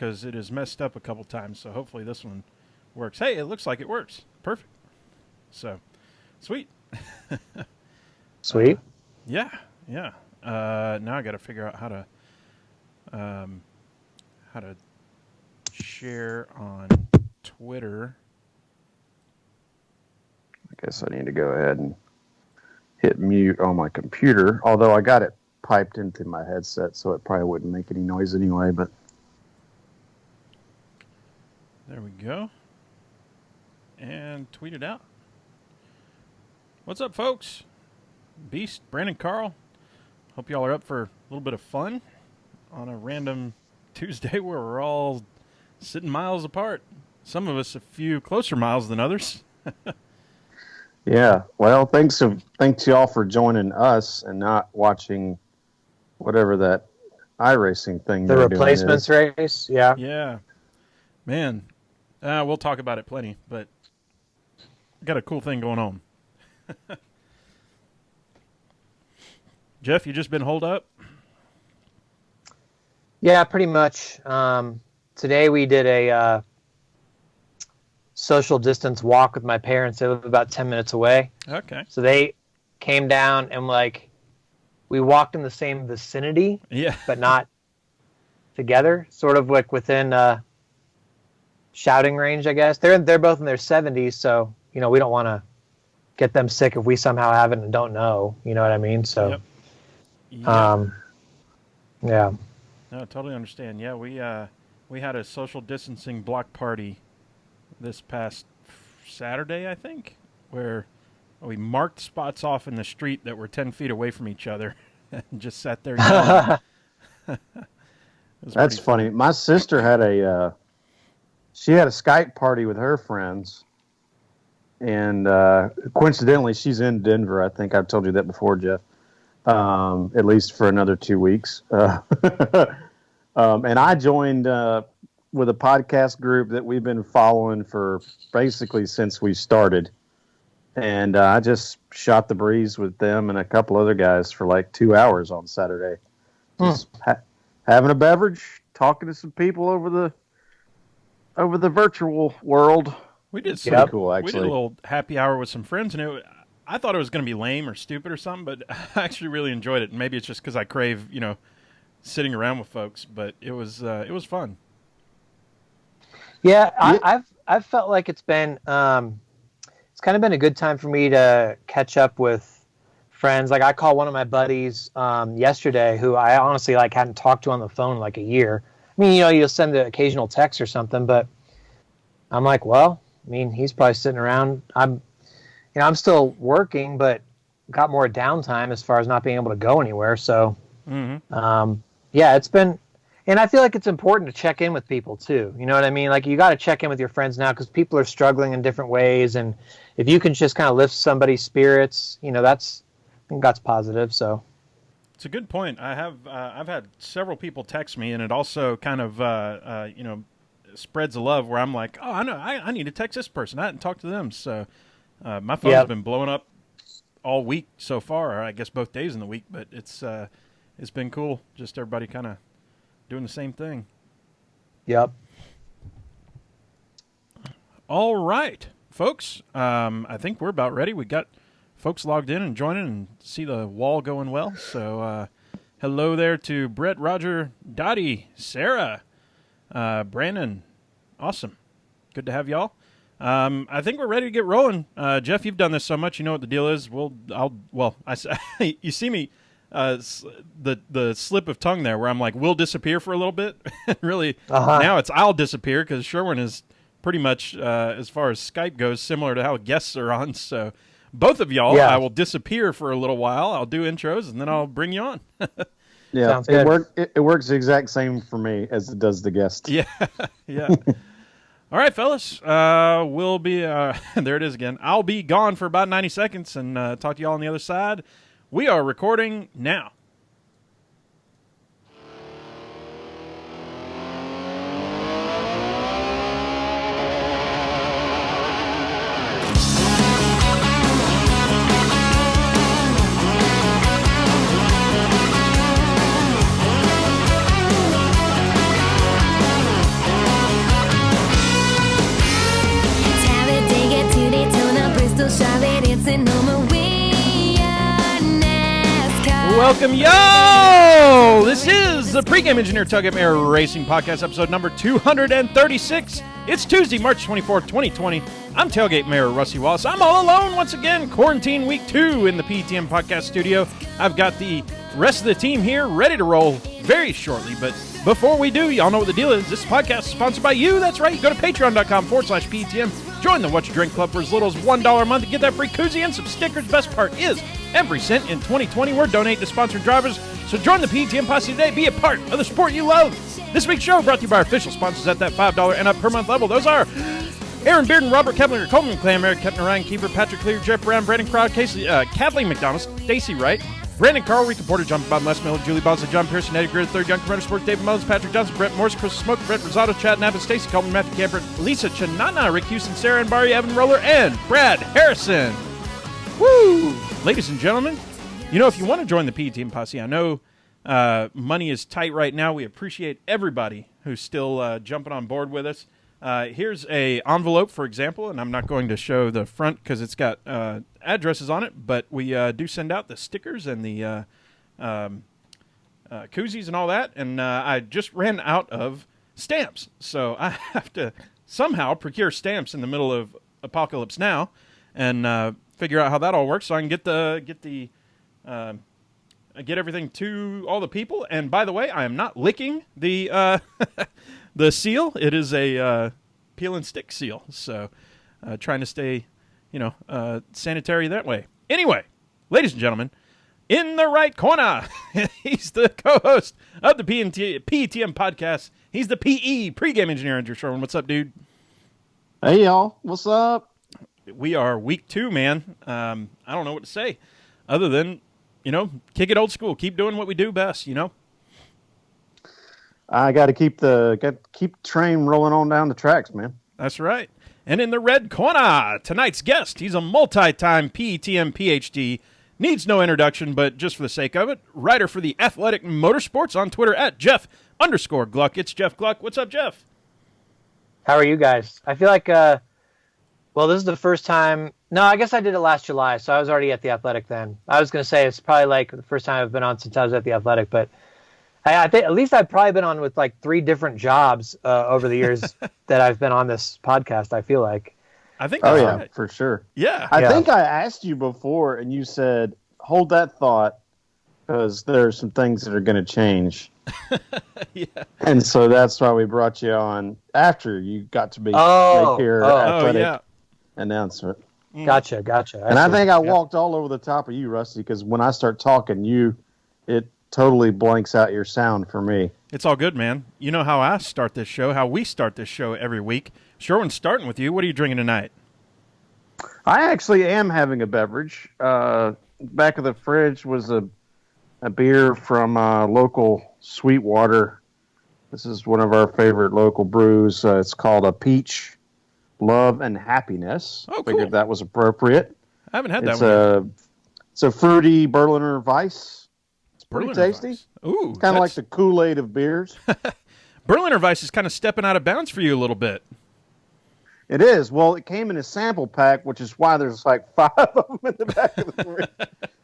because it has messed up a couple times. So hopefully this one works. Hey, it looks like it works. Perfect. So, sweet. Sweet. Yeah. Now I got to figure out how to share on Twitter. I guess I need to go ahead and hit mute on my computer, although I got it piped into my headset, so it probably wouldn't make any noise anyway, but there we go. And tweet it out. What's up, folks? Beast, Brandon, Carl. Hope y'all are up for a little bit of fun on a random Tuesday where we're all sitting miles apart. Some of us a few closer miles than others. yeah. Well, thanks y'all for joining us and not watching whatever that iRacing thing. The replacements race. Yeah. Yeah. Man, we'll talk about it plenty, but got a cool thing going on. Jeff, you just been holed up? Yeah, pretty much. Today we did a social distance walk with my parents. They live about 10 minutes away. Okay. So they came down and we walked in the same vicinity, yeah, but not together. Sort of like within shouting range, I guess. They're both in their 70s, so we don't want to get them sick if we somehow have it and don't know. You know what I mean? So. Yep. Yeah. Yeah. No, I totally understand. Yeah, we had a social distancing block party this past Saturday, I think, where we marked spots off in the street that were 10 feet away from each other and just sat there yelling. That's funny. My sister had a Skype party with her friends, and coincidentally, she's in Denver. I think I've told you that before, Jeff. At least for another 2 weeks. And I joined with a podcast group that we've been following for basically since we started. And I just shot the breeze with them and a couple other guys for like 2 hours on Saturday. Just having a beverage, talking to some people over the virtual world. We did pretty cool, actually. We did a little happy hour with some friends, and I thought it was going to be lame or stupid or something, but I actually really enjoyed it. And maybe it's just because I crave, sitting around with folks, but it was fun. Yeah, I've felt like it's been it's kind of been a good time for me to catch up with friends. Like I called one of my buddies yesterday, who I honestly hadn't talked to on the phone in like a year. I mean, you'll send the occasional text or something, but I'm like, well, I mean, he's probably sitting around. I'm still working, but got more downtime as far as not being able to go anywhere. So, yeah, it's been, and I feel like it's important to check in with people too. You know what I mean? Like you got to check in with your friends now because people are struggling in different ways, and if you can just kind of lift somebody's spirits, I think that's positive. So, it's a good point. I've had several people text me, and it also kind of spreads the love where I'm like, oh, I know, I need to text this person. I hadn't talked to them, so. My phone's been blowing up all week so far, or I guess both days in the week, but it's been cool. Just everybody kind of doing the same thing. Yep. All right, folks. I think we're about ready. We got folks logged in and joining and see the wall going well. So hello there to Brett, Roger, Dottie, Sarah, Brandon. Awesome. Good to have y'all. I think we're ready to get rolling. Jeff, you've done this so much, you know what the deal is. You see me, the slip of tongue there where I'm like, we'll disappear for a little bit. Really, now it's I'll disappear because Sherwin is pretty much, as far as Skype goes, similar to how guests are on. So both of y'all, I will disappear for a little while. I'll do intros and then I'll bring you on. Yeah, it works the exact same for me as it does the guest. Yeah, yeah. All right, fellas, we'll be, there it is again. I'll be gone for about 90 seconds and talk to y'all on the other side. We are recording now. welcome, yo! This is the Pregame Engineer Tailgate Mayor Racing Podcast, episode number 236. It's Tuesday, March 24th, 2020. I'm Tailgate Mayor Rusty Wallace. I'm all alone once again, quarantine week 2 in the PTM Podcast studio. I've got the rest of the team here ready to roll very shortly, but before we do, y'all know what the deal is. This podcast is sponsored by you. That's right. You go to patreon.com/PTM. Join the What You Drink Club for as little as $1 a month to get that free koozie and some stickers. Best part is, every cent in 2020 we're donating to sponsored drivers. So join the PTM Posse today. Be a part of the sport you love. This week's show brought to you by our official sponsors at that $5 and up per month level. Those are Aaron Bearden, Robert Kepler, Coleman Clam, Eric Kettner, Ryan Keeper, Patrick Clear, Jeff Brown, Brandon Crowd, Casey, Kathleen McDonald, Stacy Wright, Brandon Carl, Rika Porter, John Bob Les Miller, Julie Bonza, John Pearson, Eddie Greer, Third Young Commander Sports, David Mullins, Patrick Johnson, Brett Morris, Chris Smoke, Brett Rosado, Chad Napa, Stacy Coleman, Matthew Camper, Lisa Chanana, Rick Houston, Sarah and Barry, Evan Roller, and Brad Harrison. Woo! Ladies and gentlemen, you know, if you want to join the PTM Posse, I know money is tight right now. We appreciate everybody who's still jumping on board with us. Here's a envelope, for example, and I'm not going to show the front because it's got addresses on it, but we do send out the stickers and the koozies and all that, and I just ran out of stamps, so I have to somehow procure stamps in the middle of Apocalypse Now and figure out how that all works so I can get everything to all the people. And by the way, I am not licking the the seal. It is a peel and stick seal, so trying to stay, sanitary that way. Anyway, ladies and gentlemen, in the right corner, he's the co-host of the PTM podcast. He's the PE pregame engineer, Andrew Sherwin. What's up, dude? Hey, y'all. What's up? We are week 2, man. I don't know what to say other than, kick it old school. Keep doing what we do best, I got to keep the train rolling on down the tracks, man. That's right. And in the red corner, tonight's guest, he's a multi-time PTM PhD, needs no introduction, but just for the sake of it, writer for the Athletic Motorsports on Twitter at Jeff_Gluck. It's Jeff Gluck. What's up, Jeff? How are you guys? I feel like, this is the first time. No, I guess I did it last July, so I was already at the Athletic then. I was going to say it's probably like the first time I've been on since I was at the Athletic, but I think at least I've probably been on with like 3 different jobs over the years that I've been on this podcast, I feel like. I think that's right. For sure. Yeah. I think I asked you before, and you said, hold that thought, because there are some things that are going to change. Yeah. And so that's why we brought you on after you got to make your athletic announcement. Gotcha. And I think I walked all over the top of you, Rusty, because when I start talking, it totally blanks out your sound for me. It's all good, man. You know how I start this show, how we start this show every week. Sherwin's starting with you. What are you drinking tonight? I actually am having a beverage. Back of the fridge was a beer from local Sweetwater. This is one of our favorite local brews. It's called a Peach Love and Happiness. Oh, cool. Figured that was appropriate. I haven't had that one. It's a fruity Berliner Weiss. It's pretty tasty. Weiss. Ooh, kind of like the Kool-Aid of beers. Berliner Weiss is kind of stepping out of bounds for you a little bit. It is. Well, it came in a sample pack, which is why there's like 5 of them in the back of the fridge.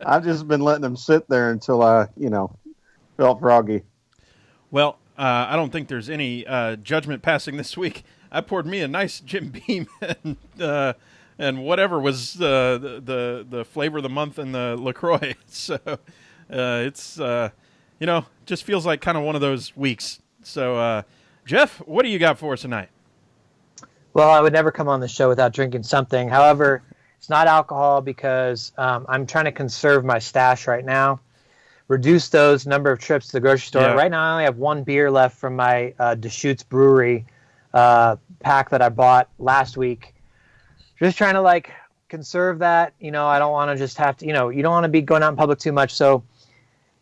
I've just been letting them sit there until I, felt froggy. Well, I don't think there's any judgment passing this week. I poured me a nice Jim Beam and whatever was the flavor of the month in the LaCroix. So it's, just feels like kind of one of those weeks. So, Jeff, what do you got for us tonight? Well, I would never come on the show without drinking something. However, it's not alcohol because I'm trying to conserve my stash right now. Reduce those number of trips to the grocery store. Yeah. Right now, I only have 1 beer left from my Deschutes Brewery pack that I bought last week. Just trying to conserve that. I don't want to just have to. You don't want to be going out in public too much. So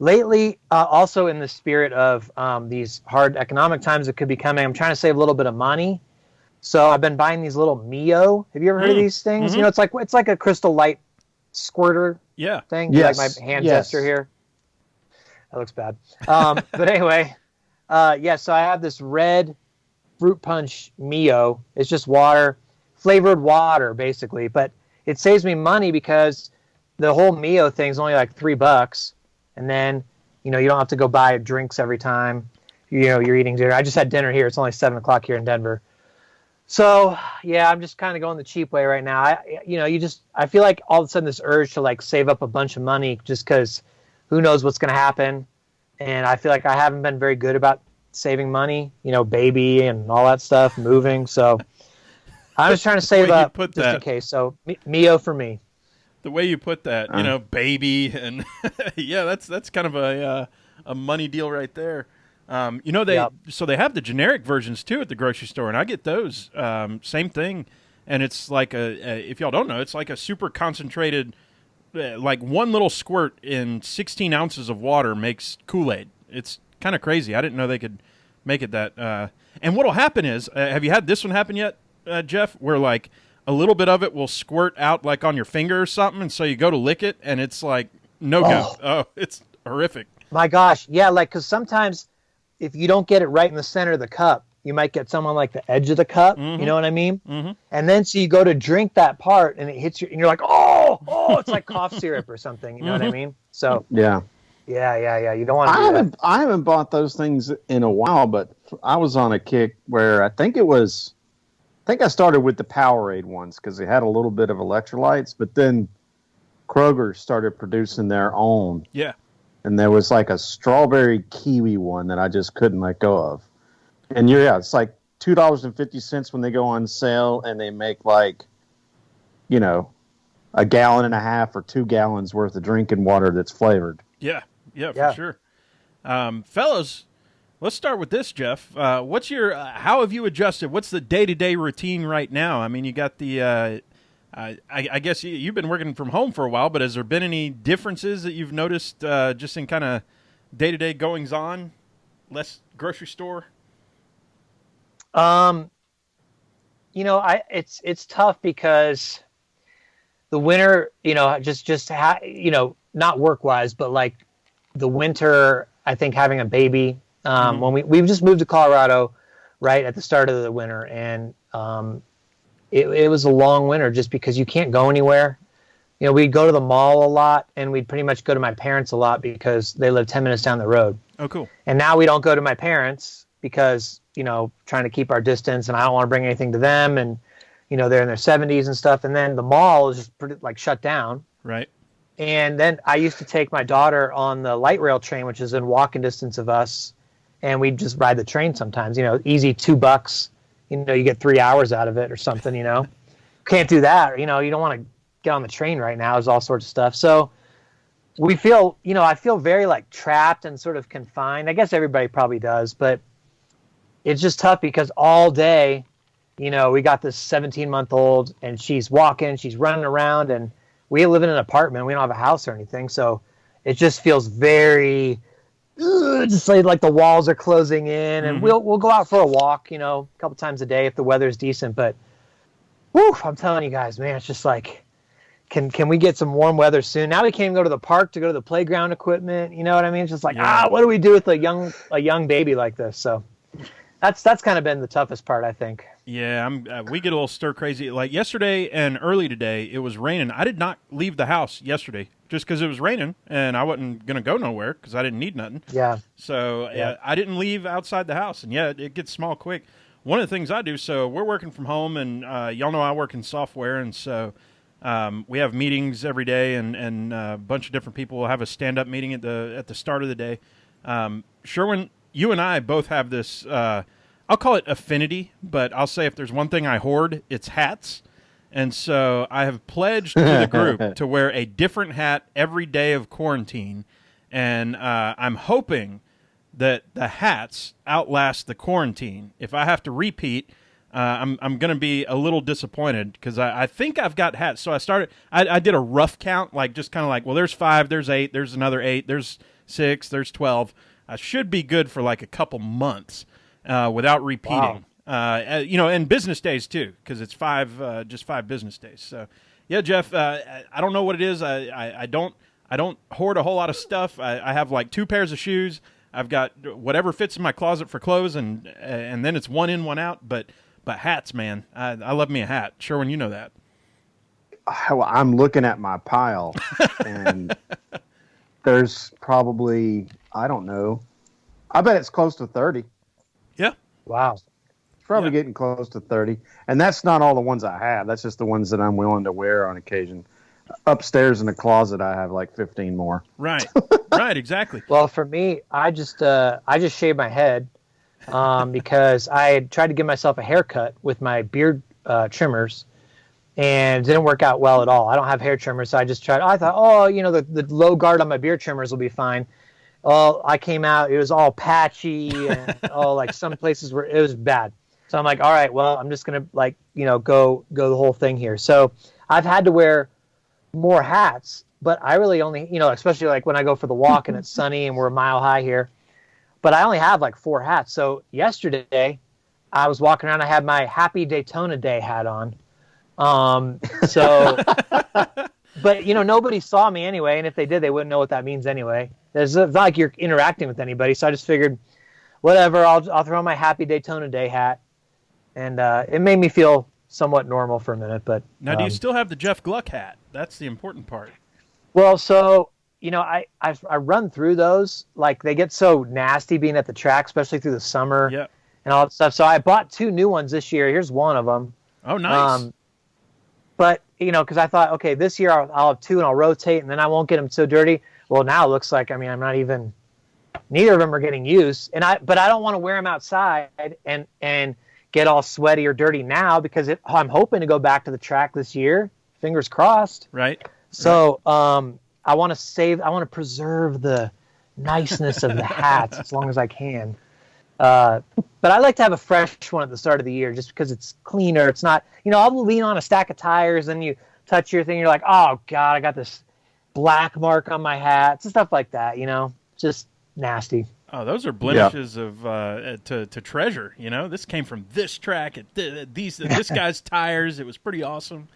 lately, also in the spirit of these hard economic times that could be coming, I'm trying to save a little bit of money. So I've been buying these little Mio. Have you ever heard of these things? Mm-hmm. It's like a Crystal Light squirter thing. Yes. Like my hand gesture here. That looks bad. But anyway, so I have this red fruit punch Mio. It's just water, flavored water, basically. But it saves me money because the whole Mio thing is only like $3. and then you don't have to go buy drinks every time you're eating dinner. I just had dinner here. It's only 7 o'clock here in Denver. So yeah, I'm just kind of going the cheap way right now. I feel like all of a sudden this urge to like save up a bunch of money just because who knows what's going to happen. And I feel like I haven't been very good about saving money, baby and all that stuff, moving. So I'm just trying to save up just in case. So Mio for me. The way you put that, baby, and yeah, that's kind of a money deal right there. So they have the generic versions too at the grocery store, and I get those. Same thing, and it's like if y'all don't know, it's like a super concentrated, like one little squirt in 16 ounces of water makes Kool-Aid. It's kind of crazy. I didn't know they could make it that. And what'll happen is, have you had this one happen yet, Jeff? Where like a little bit of it will squirt out like on your finger or something, and so you go to lick it, and it's like no go. Oh, it's horrific. My gosh, yeah, like because sometimes if you don't get it right in the center of the cup, you might get some on like the edge of the cup. Mm-hmm. You know what I mean? Mm-hmm. And then so you go to drink that part, and it hits you, and you're like, oh, it's like cough syrup or something. You know what I mean? So yeah. You don't want to do that. I haven't bought those things in a while, but I was on a kick where I think I started with the Powerade ones because they had a little bit of electrolytes, but then Kroger started producing their own. Yeah. And there was like a strawberry kiwi one that I just couldn't let go of. And it's like $2.50 when they go on sale, and they make like, a gallon and a half or 2 gallons worth of drinking water that's flavored. Yeah, for sure. Fellas, let's start with this, Jeff. What's your how have you adjusted? What's the day-to-day routine right now? I mean, you got the I guess you've been working from home for a while, but has there been any differences that you've noticed just in kind of day-to-day goings-on? Less grocery store? It's tough because the winter, not work-wise, but like the winter, I think having a baby, when we've just moved to Colorado right at the start of the winter, and it was a long winter just because you can't go anywhere. We'd go to the mall a lot, and we'd pretty much go to my parents a lot because they live 10 minutes down the road. Oh, cool. And now we don't go to my parents because, trying to keep our distance, and I don't want to bring anything to them, and, they're in their 70s and stuff. And then the mall is just pretty, shut down. Right. And then I used to take my daughter on the light rail train, which is in walking distance of us, and we'd just ride the train sometimes, easy $2. You get 3 hours out of it or something, Can't do that. You don't want to get on the train right now. There's all sorts of stuff. So we feel, I feel very trapped and sort of confined. I guess everybody probably does, but it's just tough because all day, we got this 17-month-old, and she's walking, she's running around, and we live in an apartment. We don't have a house or anything. So it just feels very, just like the walls are closing in, and we'll go out for a walk, a couple times a day if the weather's decent. But I'm telling you guys, man, it's just like, can we get some warm weather soon? Now we can't even go to the park to go to the playground equipment. You know what I mean? It's just like, what do we do with a young baby like this? So that's kind of been the toughest part, I think. Yeah, we get a little stir crazy. Like yesterday and early today, it was raining. I did not leave the house yesterday just because it was raining, and I wasn't going to go nowhere because I didn't need nothing. Yeah. So I didn't leave outside the house, and it gets small quick. One of the things I do, so we're working from home, and y'all know I work in software, and so we have meetings every day, and a bunch of different people will have a stand-up meeting at the start of the day. Sherwin, you and I both have this, I'll call it affinity, but I'll say if there's one thing I hoard, it's hats. And so I have pledged to the group to wear a different hat every day of quarantine, and I'm hoping that the hats outlast the quarantine. If I have to repeat, I'm going to be a little disappointed because I think I've got hats. So I did a rough count, just kind of well, there's 5, there's 8, there's another 8, there's 6, there's 12. I should be good for a couple months without repeating. Wow. And business days too, because it's 5, just 5 business days. So, yeah, Jeff, I don't know what it is. I don't hoard a whole lot of stuff. I have 2 pairs of shoes. I've got whatever fits in my closet for clothes, and then it's one in, one out. But hats, man, I love me a hat. Sherwin, you know that. I'm looking at my pile, and there's probably, I don't know. I bet it's close to 30. Yeah. Wow. It's probably getting close to 30. And that's not all the ones I have. That's just the ones that I'm willing to wear on occasion. Upstairs in the closet, I have like 15 more. Right. Right. Exactly. Well, for me, I just shaved my head because I had tried to give myself a haircut with my beard trimmers, and it didn't work out well at all. I don't have hair trimmers, so I just tried. I thought, the low guard on my beard trimmers will be fine. Well, I came out, it was all patchy, and like some places where it was bad. So I'm like, all right, well, I'm just gonna go the whole thing here. So I've had to wear more hats, but I really only, especially like when I go for the walk and it's sunny and we're a mile high here, but I only have like 4 hats. So yesterday I was walking around, I had my Happy Daytona Day hat on. But nobody saw me anyway. And if they did, they wouldn't know what that means anyway. It's not like you're interacting with anybody. So I just figured, whatever, I'll throw on my Happy Daytona Day hat. And it made me feel somewhat normal for a minute. But now, do you still have the Jeff Gluck hat? That's the important part. Well, so I run through those. Like they get so nasty being at the track, especially through the summer and all that stuff. So I bought 2 new ones this year. Here's one of them. Oh, nice. But because I thought, okay, this year I'll have 2 and I'll rotate, and then I won't get them so dirty. Well, now it looks like I'm not even. Neither of them are getting used, but I don't want to wear them outside and get all sweaty or dirty now because I'm hoping to go back to the track this year. Fingers crossed. Right. So I want to preserve the niceness of the hats as long as I can. But I like to have a fresh one at the start of the year just because it's cleaner. It's not, I'll lean on a stack of tires and you touch your thing. You're like, oh God, I got this black mark on my hat. Stuff like that, just nasty. Oh, those are blemishes of to treasure. This came from this track at this guy's tires. It was pretty awesome.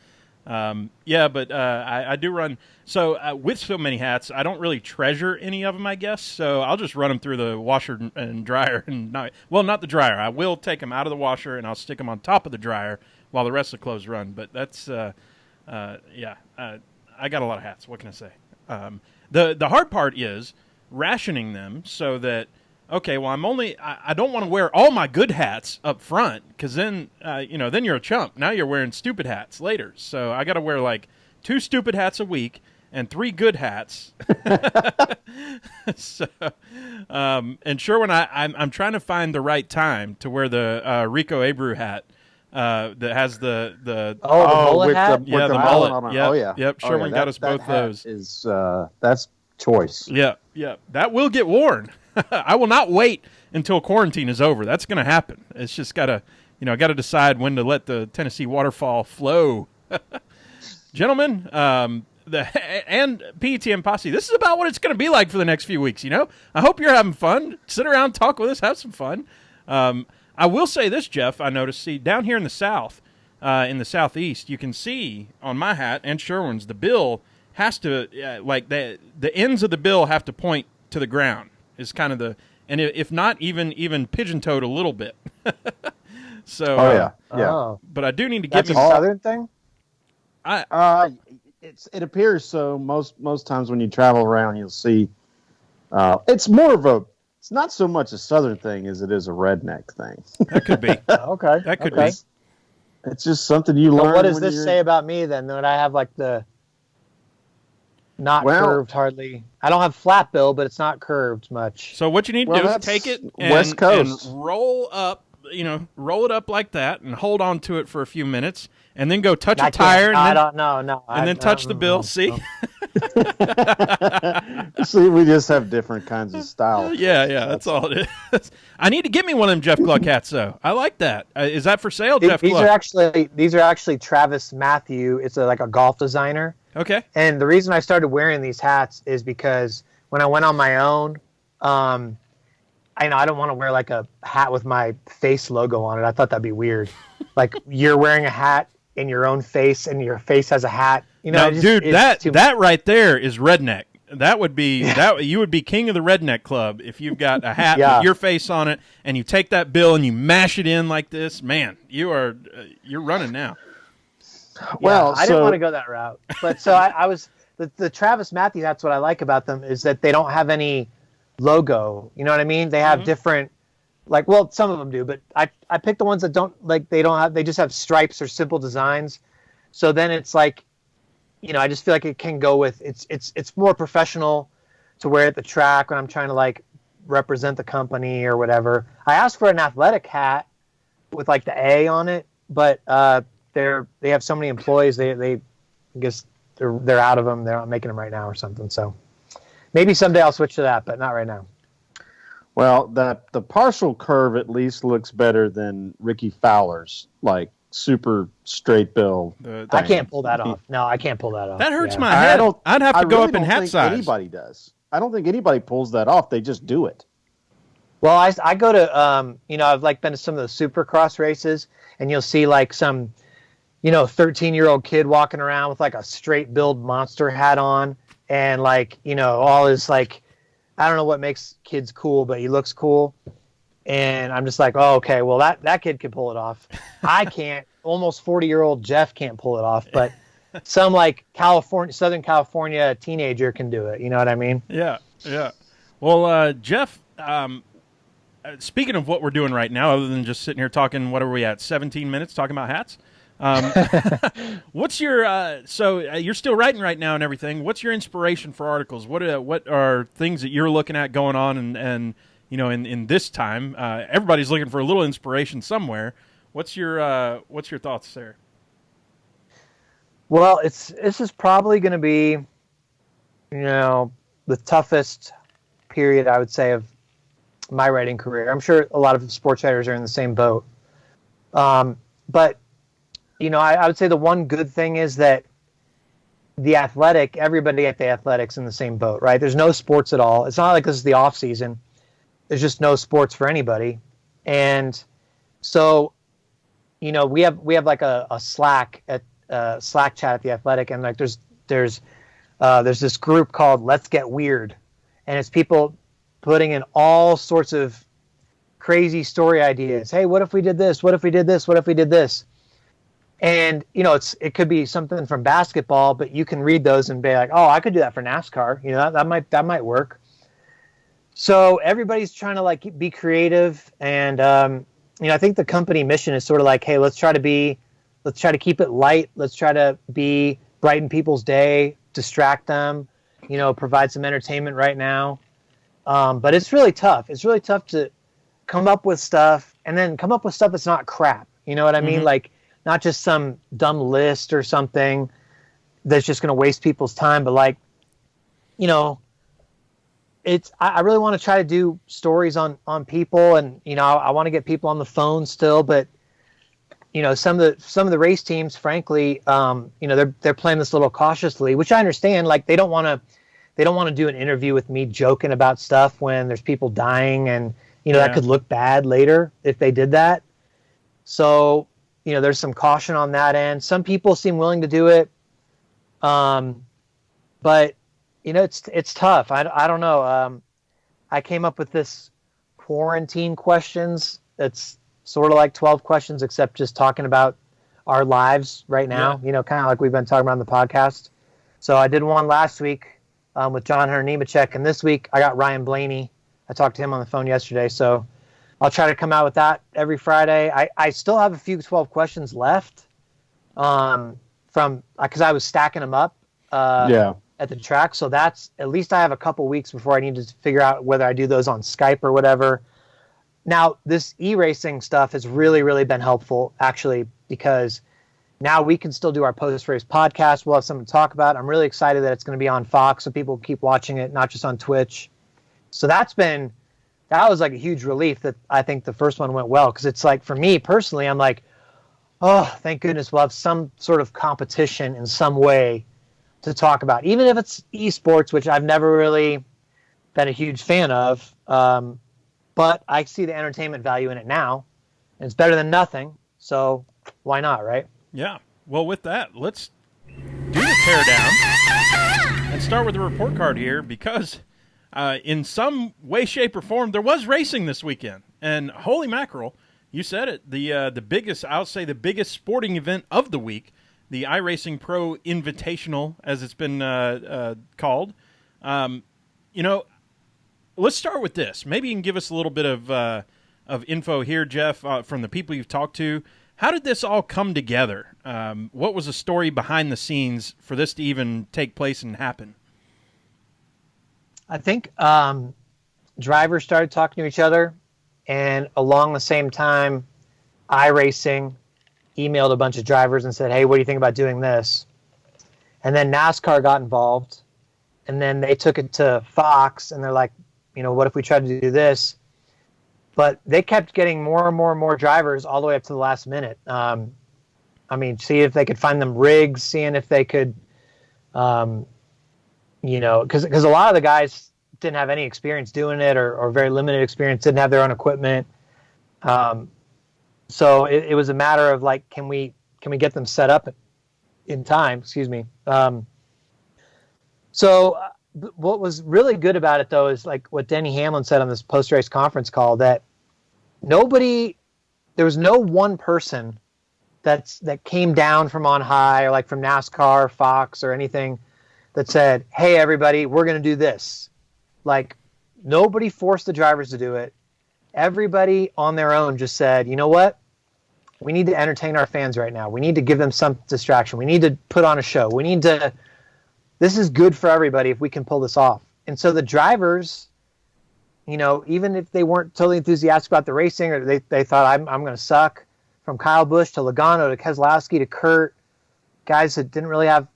But I do run. So with so many hats, I don't really treasure any of them, I guess. So I'll just run them through the washer and dryer. Not the dryer. I will take them out of the washer and I'll stick them on top of the dryer while the rest of the clothes run. But that's, I got a lot of hats. What can I say? The hard part is rationing them so that, okay, well, I don't want to wear all my good hats up front because then, then you're a chump. Now you're wearing stupid hats later. So I got to wear like 2 stupid hats a week and 3 good hats. So, and Sherwin, I'm trying to find the right time to wear the Rico Abreu hat that has the mullet hat? The mullet. Yep. Sherwin got us both those. That's choice. Yeah. That will get worn. I will not wait until quarantine is over. That's going to happen. It's just got to, I got to decide when to let the Tennessee waterfall flow. Gentlemen, and PETM Posse, this is about what it's going to be like for the next few weeks, I hope you're having fun. Sit around, talk with us, have some fun. I will say this, Jeff, I noticed, down here in the South, in the Southeast, you can see on my hat and Sherwin's, the bill has to, the ends of the bill have to point to the ground. Is kind of and if not even pigeon-toed a little bit. So, but I do need to get me a Southern thing. It appears so. Most times when you travel around, you'll see. It's more of it's not so much a Southern thing as it is a redneck thing. That could be. Okay, that could be. It's just something you learn. What does this say about me then? That I have like the. Not curved hardly. I don't have flat bill, but it's not curved much. So what you need to do is take it West Coast. And roll it up like that and hold on to it for a few minutes and then go touch a tire. I don't know. And then touch the bill. See? See, we just have different kinds of styles. Yeah, that's all it is. I need to get me one of them Jeff Gluck hats, though. I like that. Is that for sale, Jeff Gluck? These are actually Travis Matthew. It's like a golf designer. Okay. And the reason I started wearing these hats is because when I went on my own, I don't want to wear like a hat with my face logo on it. I thought that'd be weird. Like you're wearing a hat in your own face and your face has a hat. Dude, that right there is redneck. That would be you would be king of the redneck club if you've got a hat with your face on it and you take that bill and you mash it in like this. Man, you're running now. Well, I didn't want to go that route, but so I was the Travis Matthew hats, what I like about them is that they don't have any logo. You know what I mean? They have different, like, well, some of them do, but I picked the ones that don't, like, they just have stripes or simple designs. So then it's like, you know, I just feel like it can go with, it's more professional to wear at the track when I'm trying to, like, represent the company or whatever. I asked for an athletic hat with, like, the A on it, but they have so many employees, they I guess they're out of them. They're not making them right now or something. So maybe someday I'll switch to that, but not right now. Well, the partial curve at least looks better than Ricky Fowler's, like, super straight bill. I can't pull that off. No, I can't pull that off. That hurts my head. I'd have to go up in hat size. Anybody does. I don't think anybody pulls that off. They just do it. Well, I go to, you know, I've, like, been to some of the Supercross races, and you'll see, like, some, you know, 13-year-old kid walking around with, like, a straight build monster hat on, and, like, you know, all his, like, I don't know what makes kids cool, but he looks cool. And I'm just like, oh, okay, well, that kid can pull it off. I can't. Almost 40-year-old Jeff can't pull it off, but some, like, Southern California teenager can do it. You know what I mean? Yeah, yeah. Well, Jeff, speaking of what we're doing right now, other than just sitting here talking, what are we at, 17 minutes talking about hats? What's your so you're still writing right now and everything. What's your inspiration for articles? What are things that you're looking at going on and you know in this time? Everybody's looking for a little inspiration somewhere. What's your thoughts there? Well, this is probably going to be, you know, the toughest period, I would say, of my writing career. I'm sure a lot of sports writers are in the same boat. But you know, I would say the one good thing is that everybody at the Athletics in the same boat, right? There's no sports at all. It's not like this is the off season. There's just no sports for anybody. And so, you know, we have like a Slack chat at the Athletic, and like there's this group called Let's Get Weird, and it's people putting in all sorts of crazy story ideas. Hey, what if we did this? What if we did this? What if we did this? And, you know, it could be something from basketball, but you can read those and be like, oh, I could do that for NASCAR. You know, that might work. So everybody's trying to, like, be creative. And, you know, I think the company mission is sort of like, hey, let's try to keep it light. Let's try to brighten people's day, distract them, you know, provide some entertainment right now. But it's really tough. It's really tough to come up with stuff and then come up with stuff that's not crap. You know what I mean? Mm-hmm. Like, not just some dumb list or something that's just going to waste people's time, but, like, you know, I really want to try to do stories on people, and, you know, I want to get people on the phone still, but, you know, some of the race teams, frankly, you know, they're playing this a little cautiously, which I understand. Like, they don't want to do an interview with me joking about stuff when there's people dying, and, you know, that could look bad later if they did that. So, you know, there's some caution on that end. Some people seem willing to do it. But, you know, it's tough. I don't know. I came up with this quarantine questions. It's sort of like 12 questions, except just talking about our lives right now, you know, kind of like we've been talking about on the podcast. So I did one last week with John Hunter Nemechek, and this week I got Ryan Blaney. I talked to him on the phone yesterday, so I'll try to come out with that every Friday. I still have a few 12 questions left because I was stacking them up at the track. So that's, at least I have a couple weeks before I need to figure out whether I do those on Skype or whatever. Now, this iRacing stuff has really, really been helpful, actually, because now we can still do our post-race podcast. We'll have something to talk about. I'm really excited that it's going to be on Fox so people keep watching it, not just on Twitch. So that was like a huge relief that I think the first one went well, because it's like, for me personally, I'm like, oh, thank goodness we'll have some sort of competition in some way to talk about, even if it's esports, which I've never really been a huge fan of. But I see the entertainment value in it now, and it's better than nothing. So why not, right? Yeah. Well, with that, let's do the teardown and start with the report card here, because in some way, shape, or form, there was racing this weekend. And holy mackerel, you said it, the biggest, I would say the biggest sporting event of the week the iRacing Pro Invitational, as it's been called. Let's start with this. Maybe you can give us a little bit of info here, Jeff, from the people you've talked to. How did this all come together? What was the story behind the scenes for this to even take place and happen? I think drivers started talking to each other, and along the same time, iRacing emailed a bunch of drivers and said, hey, what do you think about doing this? And then NASCAR got involved, and then they took it to Fox, and they're like, what if we tried to do this? But they kept getting more and more and more drivers all the way up to the last minute. See if they could find them rigs, seeing if they could, because a lot of the guys didn't have any experience doing it or very limited experience, didn't have their own equipment. So it was a matter of like, can we get them set up in time? Excuse me. What was really good about it, though, is like what Denny Hamlin said on this post-race conference call, that there was no one person that came down from on high, or like from NASCAR, Fox, or anything, that said, hey, everybody, we're going to do this. Like, nobody forced the drivers to do it. Everybody on their own just said, you know what? We need to entertain our fans right now. We need to give them some distraction. We need to put on a show. This is good for everybody if we can pull this off. And so the drivers, even if they weren't totally enthusiastic about the racing, or they thought, I'm going to suck, from Kyle Busch to Logano to Keselowski to Kurt, guys that didn't really have,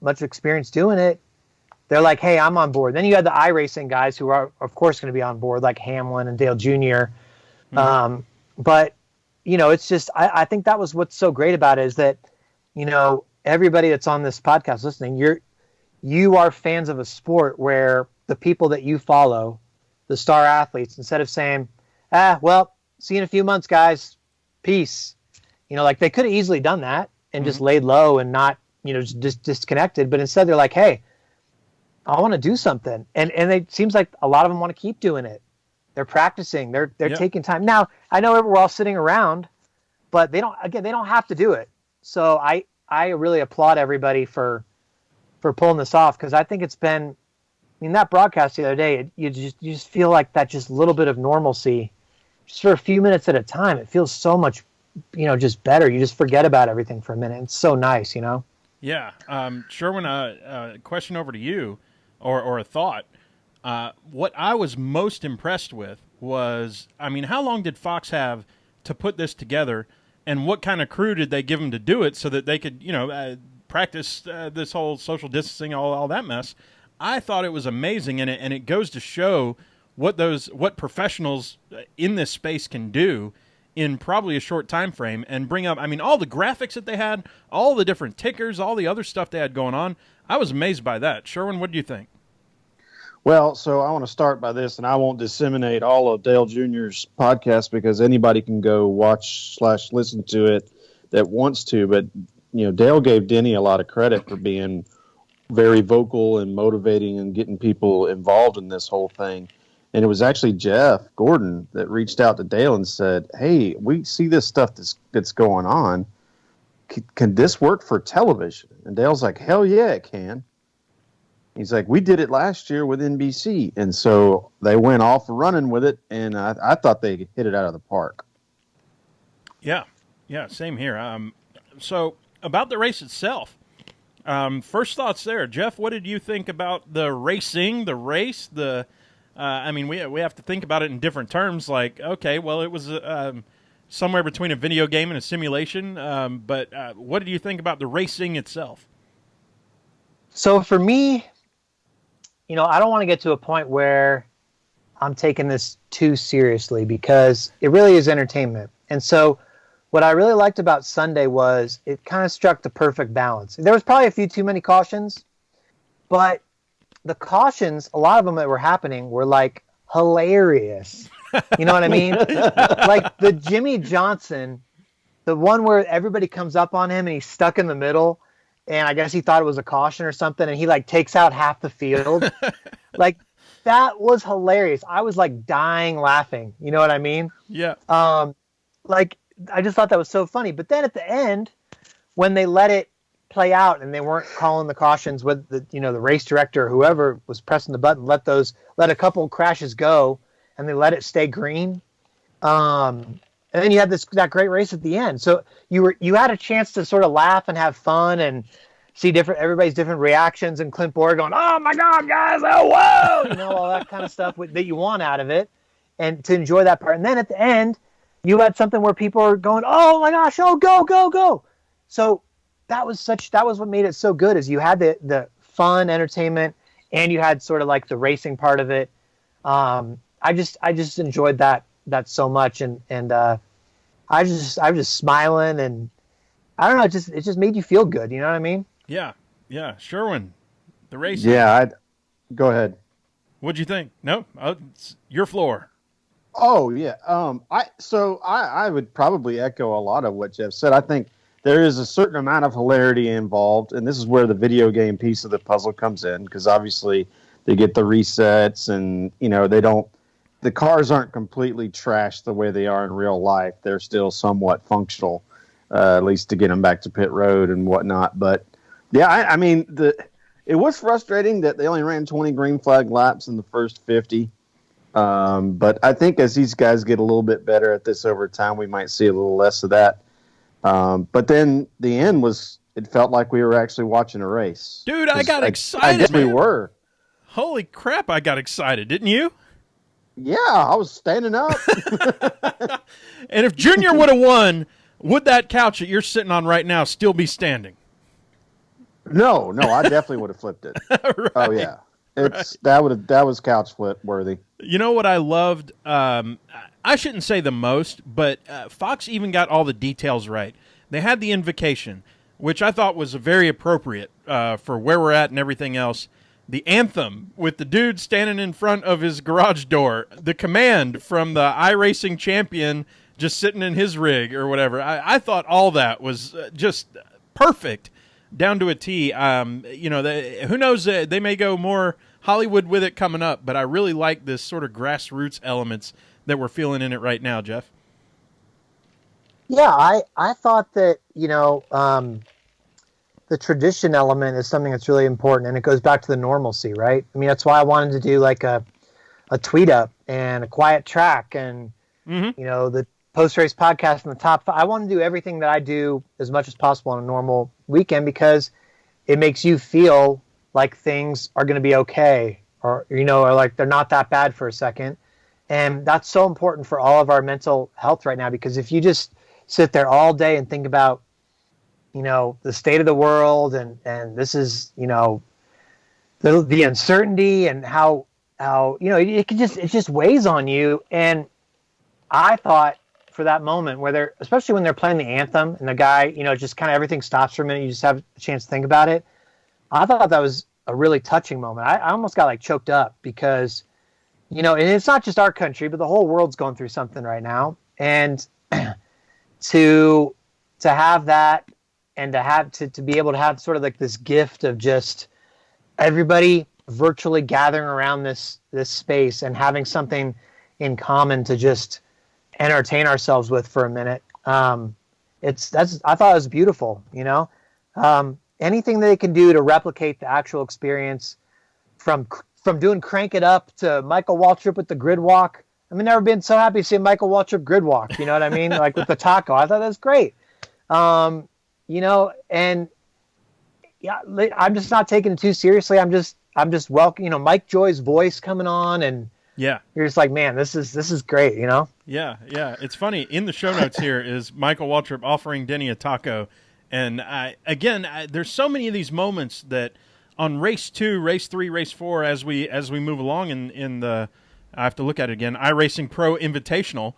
much experience doing it, they're like, hey, I'm on board. Then you had the iRacing guys who are, of course, going to be on board, like Hamlin and Dale Jr. Mm-hmm. But, it's just, I think that was what's so great about it, is that, everybody that's on this podcast listening, you are fans of a sport where the people that you follow, the star athletes, instead of saying, see you in a few months, guys, peace. They could have easily done that and just laid low and not, just disconnected. But instead they're like, hey, I want to do something. And it seems like a lot of them want to keep doing it. They're practicing. They're taking time. Now, I know we're all sitting around, but they don't have to do it. So I really applaud everybody for pulling this off, because I think it's been, that broadcast the other day, you just feel like that just little bit of normalcy, just for a few minutes at a time, it feels so much, just better. You just forget about everything for a minute. It's so nice, Yeah. Sherwin, a question over to you, or a thought. What I was most impressed with was, how long did Fox have to put this together, and what kind of crew did they give them to do it so that they could, practice this whole social distancing, all that mess? I thought it was amazing, and it goes to show what professionals in this space can do in probably a short time frame, and bring up, all the graphics that they had, all the different tickers, all the other stuff they had going on. I was amazed by that. Sherwin, what do you think? Well, so I want to start by this, and I won't disseminate all of Dale Jr.'s podcast, because anybody can go watch/listen to it that wants to. But, Dale gave Denny a lot of credit for being very vocal and motivating and getting people involved in this whole thing. And it was actually Jeff Gordon that reached out to Dale and said, hey, we see this stuff that's going on. Can this work for television? And Dale's like, hell yeah, it can. He's like, we did it last year with NBC. And so they went off running with it, and I thought they hit it out of the park. Yeah, same here. So about the race itself, first thoughts there. Jeff, what did you think about the racing, the race, we have to think about it in different terms. Like, okay, well, it was somewhere between a video game and a simulation. But what did you think about the racing itself? So for me, I don't want to get to a point where I'm taking this too seriously, because it really is entertainment. And so what I really liked about Sunday was it kind of struck the perfect balance. There was probably a few too many cautions, but the cautions, a lot of them that were happening were like hilarious. You know what I mean? Like the Jimmy Johnson, the one where everybody comes up on him and he's stuck in the middle, and I guess he thought it was a caution or something, and he like takes out half the field. Like, that was hilarious. I was like dying laughing. You know what I mean? Yeah. Like, I just thought that was so funny. But then at the end, when they let it play out and they weren't calling the cautions with the race director or whoever was pressing the button, let a couple crashes go and they let it stay green. And then you had that great race at the end. So you had a chance to sort of laugh and have fun and see everybody's different reactions, and Clint Boyer going, "Oh my God, guys! Oh whoa!" All that kind of stuff that you want out of it, and to enjoy that part. And then at the end, you had something where people are going, "Oh my gosh! Oh go go go!" So that was what made it so good. Is you had the fun entertainment, and you had sort of like the racing part of it. I just enjoyed that so much, and I was just smiling, and I don't know, it just made you feel good. You know what I mean? Yeah. Sherwin, the race. Yeah, go ahead. What'd you think? No, it's your floor. Oh yeah. I would probably echo a lot of what Jeff said. I think there is a certain amount of hilarity involved, and this is where the video game piece of the puzzle comes in, because obviously they get the resets, and the cars aren't completely trashed the way they are in real life. They're still somewhat functional, at least to get them back to pit road and whatnot. But yeah, I mean, it was frustrating that they only ran 20 green flag laps in the first 50. But I think as these guys get a little bit better at this over time, we might see a little less of that. But then the end it felt like we were actually watching a race. Dude, I got excited. I guess we were. Holy crap, I got excited, didn't you? Yeah, I was standing up. And if Junior would have won, would that couch that you're sitting on right now still be standing? No, I definitely would have flipped it. Right. Oh yeah, that was couch flip worthy. You know what I loved? I shouldn't say the most, but Fox even got all the details right. They had the invocation, which I thought was very appropriate for where we're at and everything else. The anthem with the dude standing in front of his garage door. The command from the iRacing champion just sitting in his rig or whatever. I thought all that was just perfect down to a T. Who knows? They may go more Hollywood with it coming up, but I really like this sort of grassroots elements that we're feeling in it right now, Jeff. Yeah, I thought that, the tradition element is something that's really important, and it goes back to the normalcy, right? I mean, that's why I wanted to do like a tweet up and a quiet track and, the post-race podcast in the top 5. I want to do everything that I do as much as possible on a normal weekend, because it makes you feel like things are going to be okay, or like they're not that bad for a second. And that's so important for all of our mental health right now, because if you just sit there all day and think about, the state of the world and this is, the uncertainty and how it just weighs on you. And I thought for that moment where especially when they're playing the anthem and the guy, just kind of everything stops for a minute, you just have a chance to think about it. I thought that was a really touching moment. I almost got choked up because, and it's not just our country, but the whole world's going through something right now. And to have that, and to be able to have sort of like this gift of just everybody virtually gathering around this space and having something in common to just entertain ourselves with for a minute. I thought it was beautiful, anything that they can do to replicate the actual experience from doing Crank It Up to Michael Waltrip with the grid walk. I mean, never been so happy to see Michael Waltrip grid walk, you know what I mean? Like with the taco. I thought that was great. And yeah, I'm just not taking it too seriously. I'm just welcome, Mike Joy's voice coming on, and yeah, you're just like, man, this is great, Yeah. It's funny. In the show notes here is Michael Waltrip offering Denny a taco. And there's so many of these moments that on race 2, race 3, race 4, as we move along in the, I have to look at it again, iRacing Pro Invitational,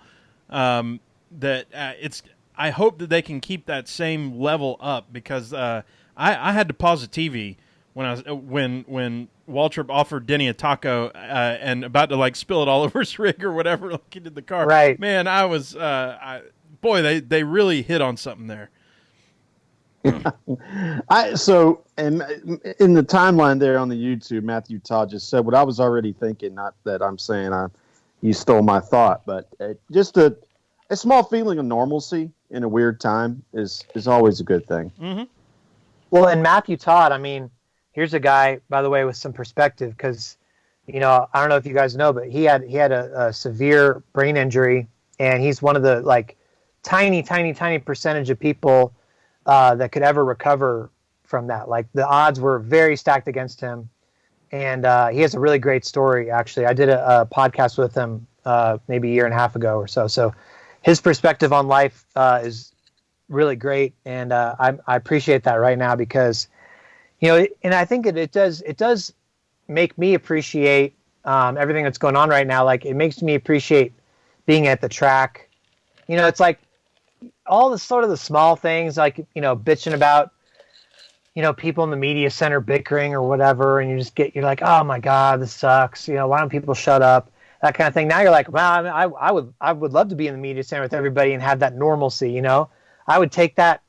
I hope that they can keep that same level up, because I had to pause the TV when Waltrip offered Denny a taco and about to spill it all over his rig or whatever, like he did the car. Right. Man, I was they really hit on something there. So in the timeline there on the YouTube, Matthew Todd just said what I was already thinking. Not that I'm saying you stole my thought, but just a small feeling of normalcy in a weird time is always a good thing. Mm-hmm. Well, and Matthew Todd, I mean, here's a guy, by the way, with some perspective, because, I don't know if you guys know, but he had a severe brain injury, and he's one of the like tiny percentage of people that could ever recover from that. Like the odds were very stacked against him, and he has a really great story. Actually, I did a podcast with him maybe a year and a half ago or so. So his perspective on life is really great, and I appreciate that right now because, and I think it does make me appreciate everything that's going on right now. Like it makes me appreciate being at the track. It's like all the sort of the small things, like bitching about people in the media center bickering or whatever, and you're like, oh my god, this sucks. Why don't people shut up? That kind of thing. Now you're like, well, I would love to be in the media center with everybody and have that normalcy. I would take that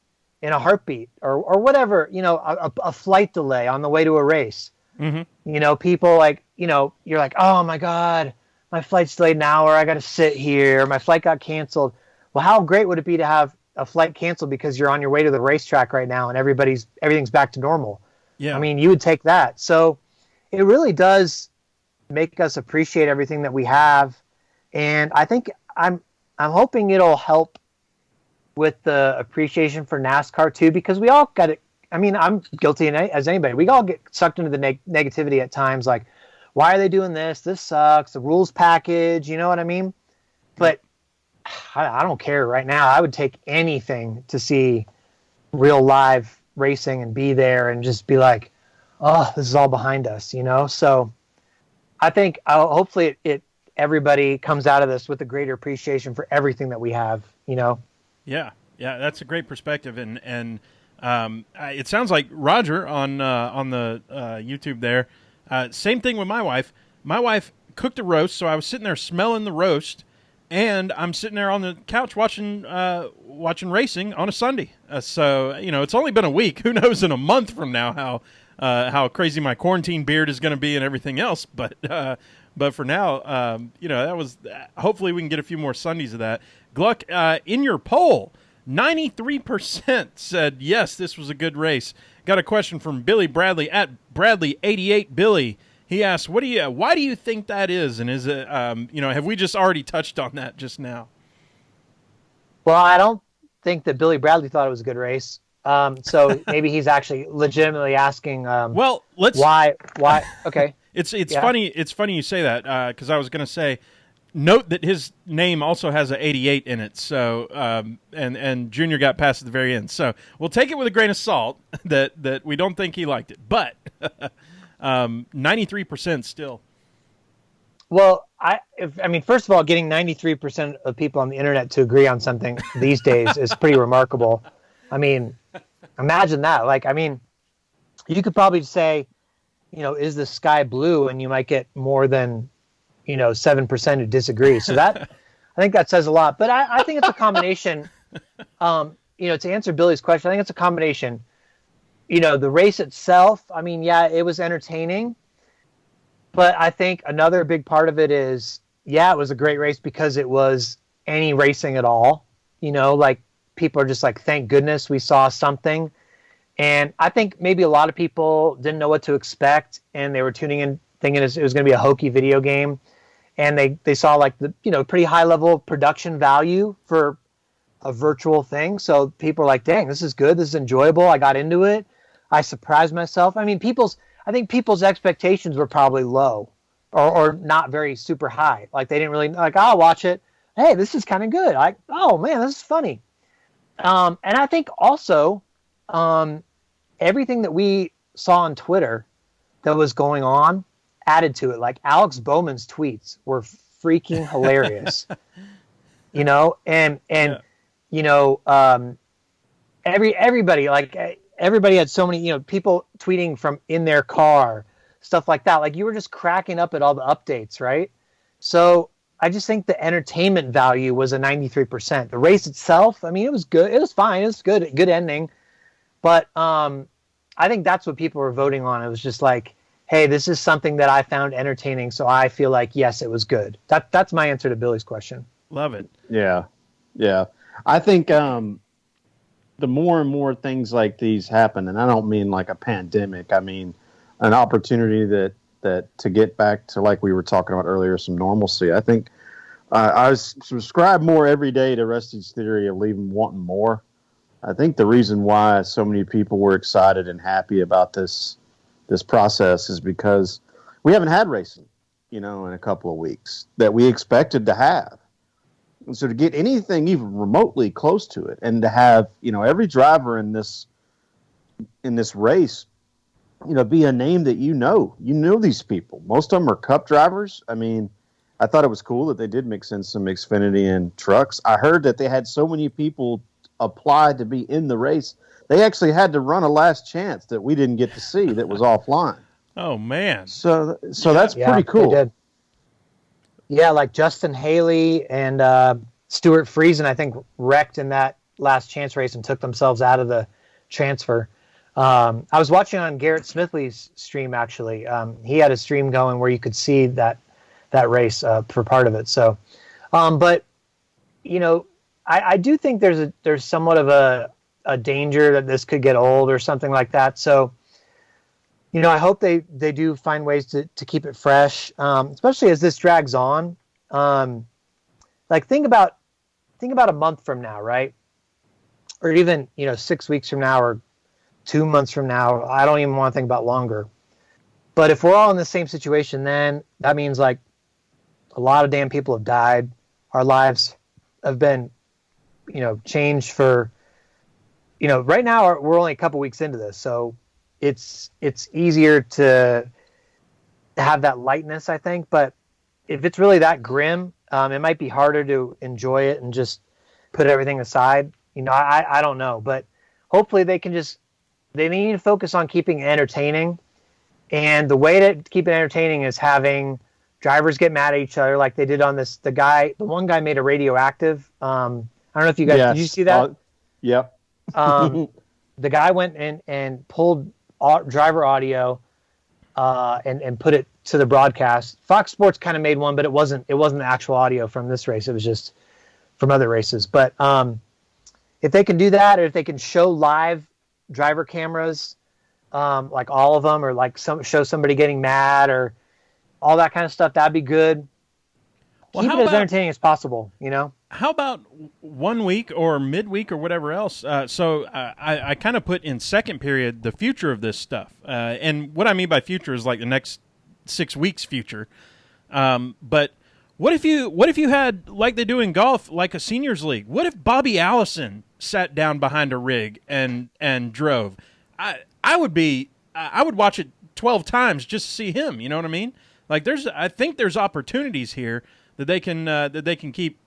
in a heartbeat, or whatever. A flight delay on the way to a race. Mm-hmm. People like, you're like, oh my god, my flight's delayed an hour. I got to sit here. My flight got canceled. Well, how great would it be to have a flight canceled because you're on your way to the racetrack right now and everything's back to normal? Yeah. I mean, you would take that. So it really does make us appreciate everything that we have. And I think I'm hoping it'll help with the appreciation for NASCAR too, because we all got it. I mean, I'm guilty as anybody. We all get sucked into the negativity at times. Like, why are they doing this? This sucks. The rules package, you know what I mean? But I don't care right now. I would take anything to see real live racing and be there and just be like, oh, this is all behind us, So I think hopefully everybody comes out of this with a greater appreciation for everything that we have, Yeah, that's a great perspective, and it sounds like Roger on the YouTube there. Same thing with my wife. My wife cooked a roast, so I was sitting there smelling the roast, and I'm sitting there on the couch watching racing on a Sunday. So it's only been a week. Who knows in a month from now how crazy my quarantine beard is going to be and everything else. But for now, that was. Hopefully, we can get a few more Sundays of that. Gluck, in your poll, 93% said yes, this was a good race. Got a question from Billy Bradley at Bradley88 Billy. He asked, why do you think that is? And is it, have we just already touched on that just now? Well, I don't think that Billy Bradley thought it was a good race. So maybe he's actually legitimately asking, why? Okay. It's funny. It's funny you say that, because I was going to say, note that his name also has an 88 in it. So, and Junior got past at the very end. So we'll take it with a grain of salt that we don't think he liked it, but 93% still. Well, first of all, getting 93% of people on the internet to agree on something these days is pretty remarkable. I mean, imagine that. Like, I mean, you could probably say, is the sky blue? And you might get more than 7% who disagree. So that, I think that says a lot. But I think it's a combination. To answer Billy's question, I think it's a combination. The race itself, I mean, yeah, it was entertaining. But I think another big part of it is, yeah, it was a great race because it was any racing at all. Like people are just like, thank goodness we saw something. And I think maybe a lot of people didn't know what to expect, and they were tuning in thinking it was going to be a hokey video game. And they saw like the, pretty high level production value for a virtual thing. So people are like, dang, this is good. This is enjoyable. I got into it. I surprised myself. I mean, I think people's expectations were probably low or not very super high. Like they didn't really like, I'll watch it. Hey, this is kind of good. Oh man, this is funny. And I think also everything that we saw on Twitter that was going on added to it. Like Alex Bowman's tweets were freaking hilarious, everybody, like everybody had so many, people tweeting from in their car, stuff like that. Like you were just cracking up at all the updates, right? So I just think the entertainment value was a 93%. The race itself, I mean, it was good. It was fine. It was good ending. But I think that's what people were voting on. It was just like, hey, this is something that I found entertaining, so I feel like, yes, it was good. That's my answer to Billy's question. Love it. Yeah. I think the the more and more things like these happen, and I don't mean like a pandemic, I mean an opportunity that to get back to, like we were talking about earlier, some normalcy. I think I subscribe more every day to Rusty's theory of leaving wanting more. I think the reason why so many people were excited and happy about this process is because we haven't had racing, in a couple of weeks that we expected to have. And so to get anything even remotely close to it, and to have, every driver in this race, be a name that you know these people. Most of them are Cup drivers. I mean, I thought it was cool that they did mix in some Xfinity and trucks. I heard that they had so many people apply to be in the race. They actually had to run a last chance that we didn't get to see that was offline. Oh, man. So that's pretty cool. They did. Yeah, like Justin Haley and Stuart Friesen, I think, wrecked in that last chance race and took themselves out of the transfer. I was watching on Garrett Smithley's stream, actually. He had a stream going where you could see that race for part of it. So, but, I do think there's somewhat of a danger that this could get old or something like that. So, I hope they do find ways to keep it fresh, especially as this drags on. Like think about a month from now, right? Or even, 6 weeks from now or 2 months from now. I don't even want to think about longer. But if we're all in the same situation, then that means like a lot of damn people have died. Our lives have been, changed for, right now we're only a couple weeks into this. So it's easier to have that lightness, I think. But if it's really that grim, it might be harder to enjoy it and just put everything aside. I don't know. But hopefully they need to focus on keeping it entertaining. And the way to keep it entertaining is having drivers get mad at each other like they did on this. The one guy made a radioactive. I don't know if you guys, did you see that? Yep. The guy went and pulled driver audio and put it to the broadcast. Fox Sports kind of made one, but it wasn't the actual audio from this race. It was just from other races. But if they can do that, or if they can show live driver cameras, like all of them, or like show somebody getting mad or all that kind of stuff, that'd be good. Well, keep it as entertaining as possible, How about 1 week or midweek or whatever else? I kind of put in second period the future of this stuff. And what I mean by future is like the next 6 weeks future. But what if you had, like they do in golf, like a seniors league? What if Bobby Allison sat down behind a rig and drove? I would watch it 12 times just to see him. You know what I mean? Like I think there's opportunities here that they can keep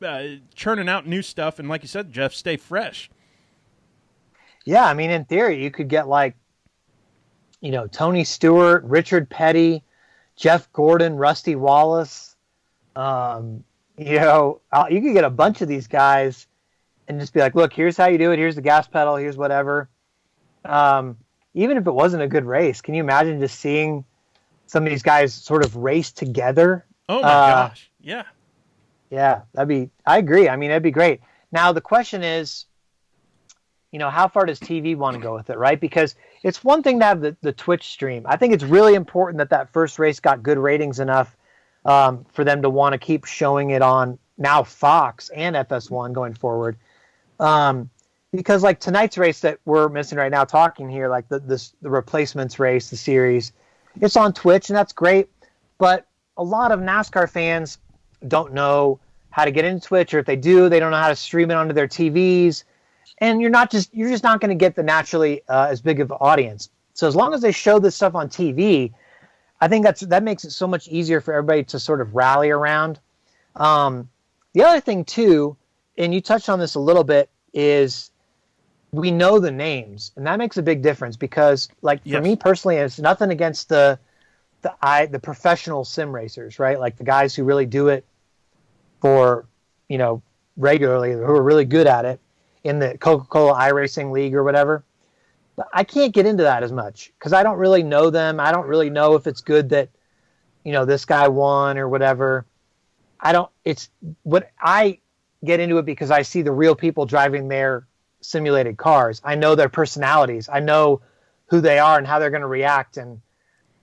churning out new stuff, and like you said, Jeff, stay fresh. Yeah, I mean, in theory, you could get like, Tony Stewart, Richard Petty, Jeff Gordon, Rusty Wallace. You could get a bunch of these guys and just be like, look, here's how you do it. Here's the gas pedal. Here's whatever. Even if it wasn't a good race, can you imagine just seeing some of these guys sort of race together? Oh my gosh. Yeah. Yeah, I agree. I mean, that'd be great. Now, the question is, how far does TV want to go with it, right? Because it's one thing to have the Twitch stream. I think it's really important that first race got good ratings enough for them to want to keep showing it on now Fox and FS1 going forward. Because like tonight's race that we're missing right now talking here, like the replacements race, the series, it's on Twitch, and that's great. But a lot of NASCAR fans don't know how to get into Twitch, or if they do, they don't know how to stream it onto their TVs, and you're just not going to get the naturally as big of an audience. So as long as they show this stuff on TV, I think that makes it so much easier for everybody to sort of rally around. The other thing too, and you touched on this a little bit, is we know the names, and that makes a big difference because, like, for me personally, it's nothing against the professional sim racers, right? Like the guys who really do it for, regularly, who are really good at it in the Coca-Cola iRacing League or whatever. But I can't get into that as much because I don't really know them. I don't really know if it's good that, this guy won or whatever. I get into it because I see the real people driving their simulated cars. I know their personalities. I know who they are and how they're going to react. And,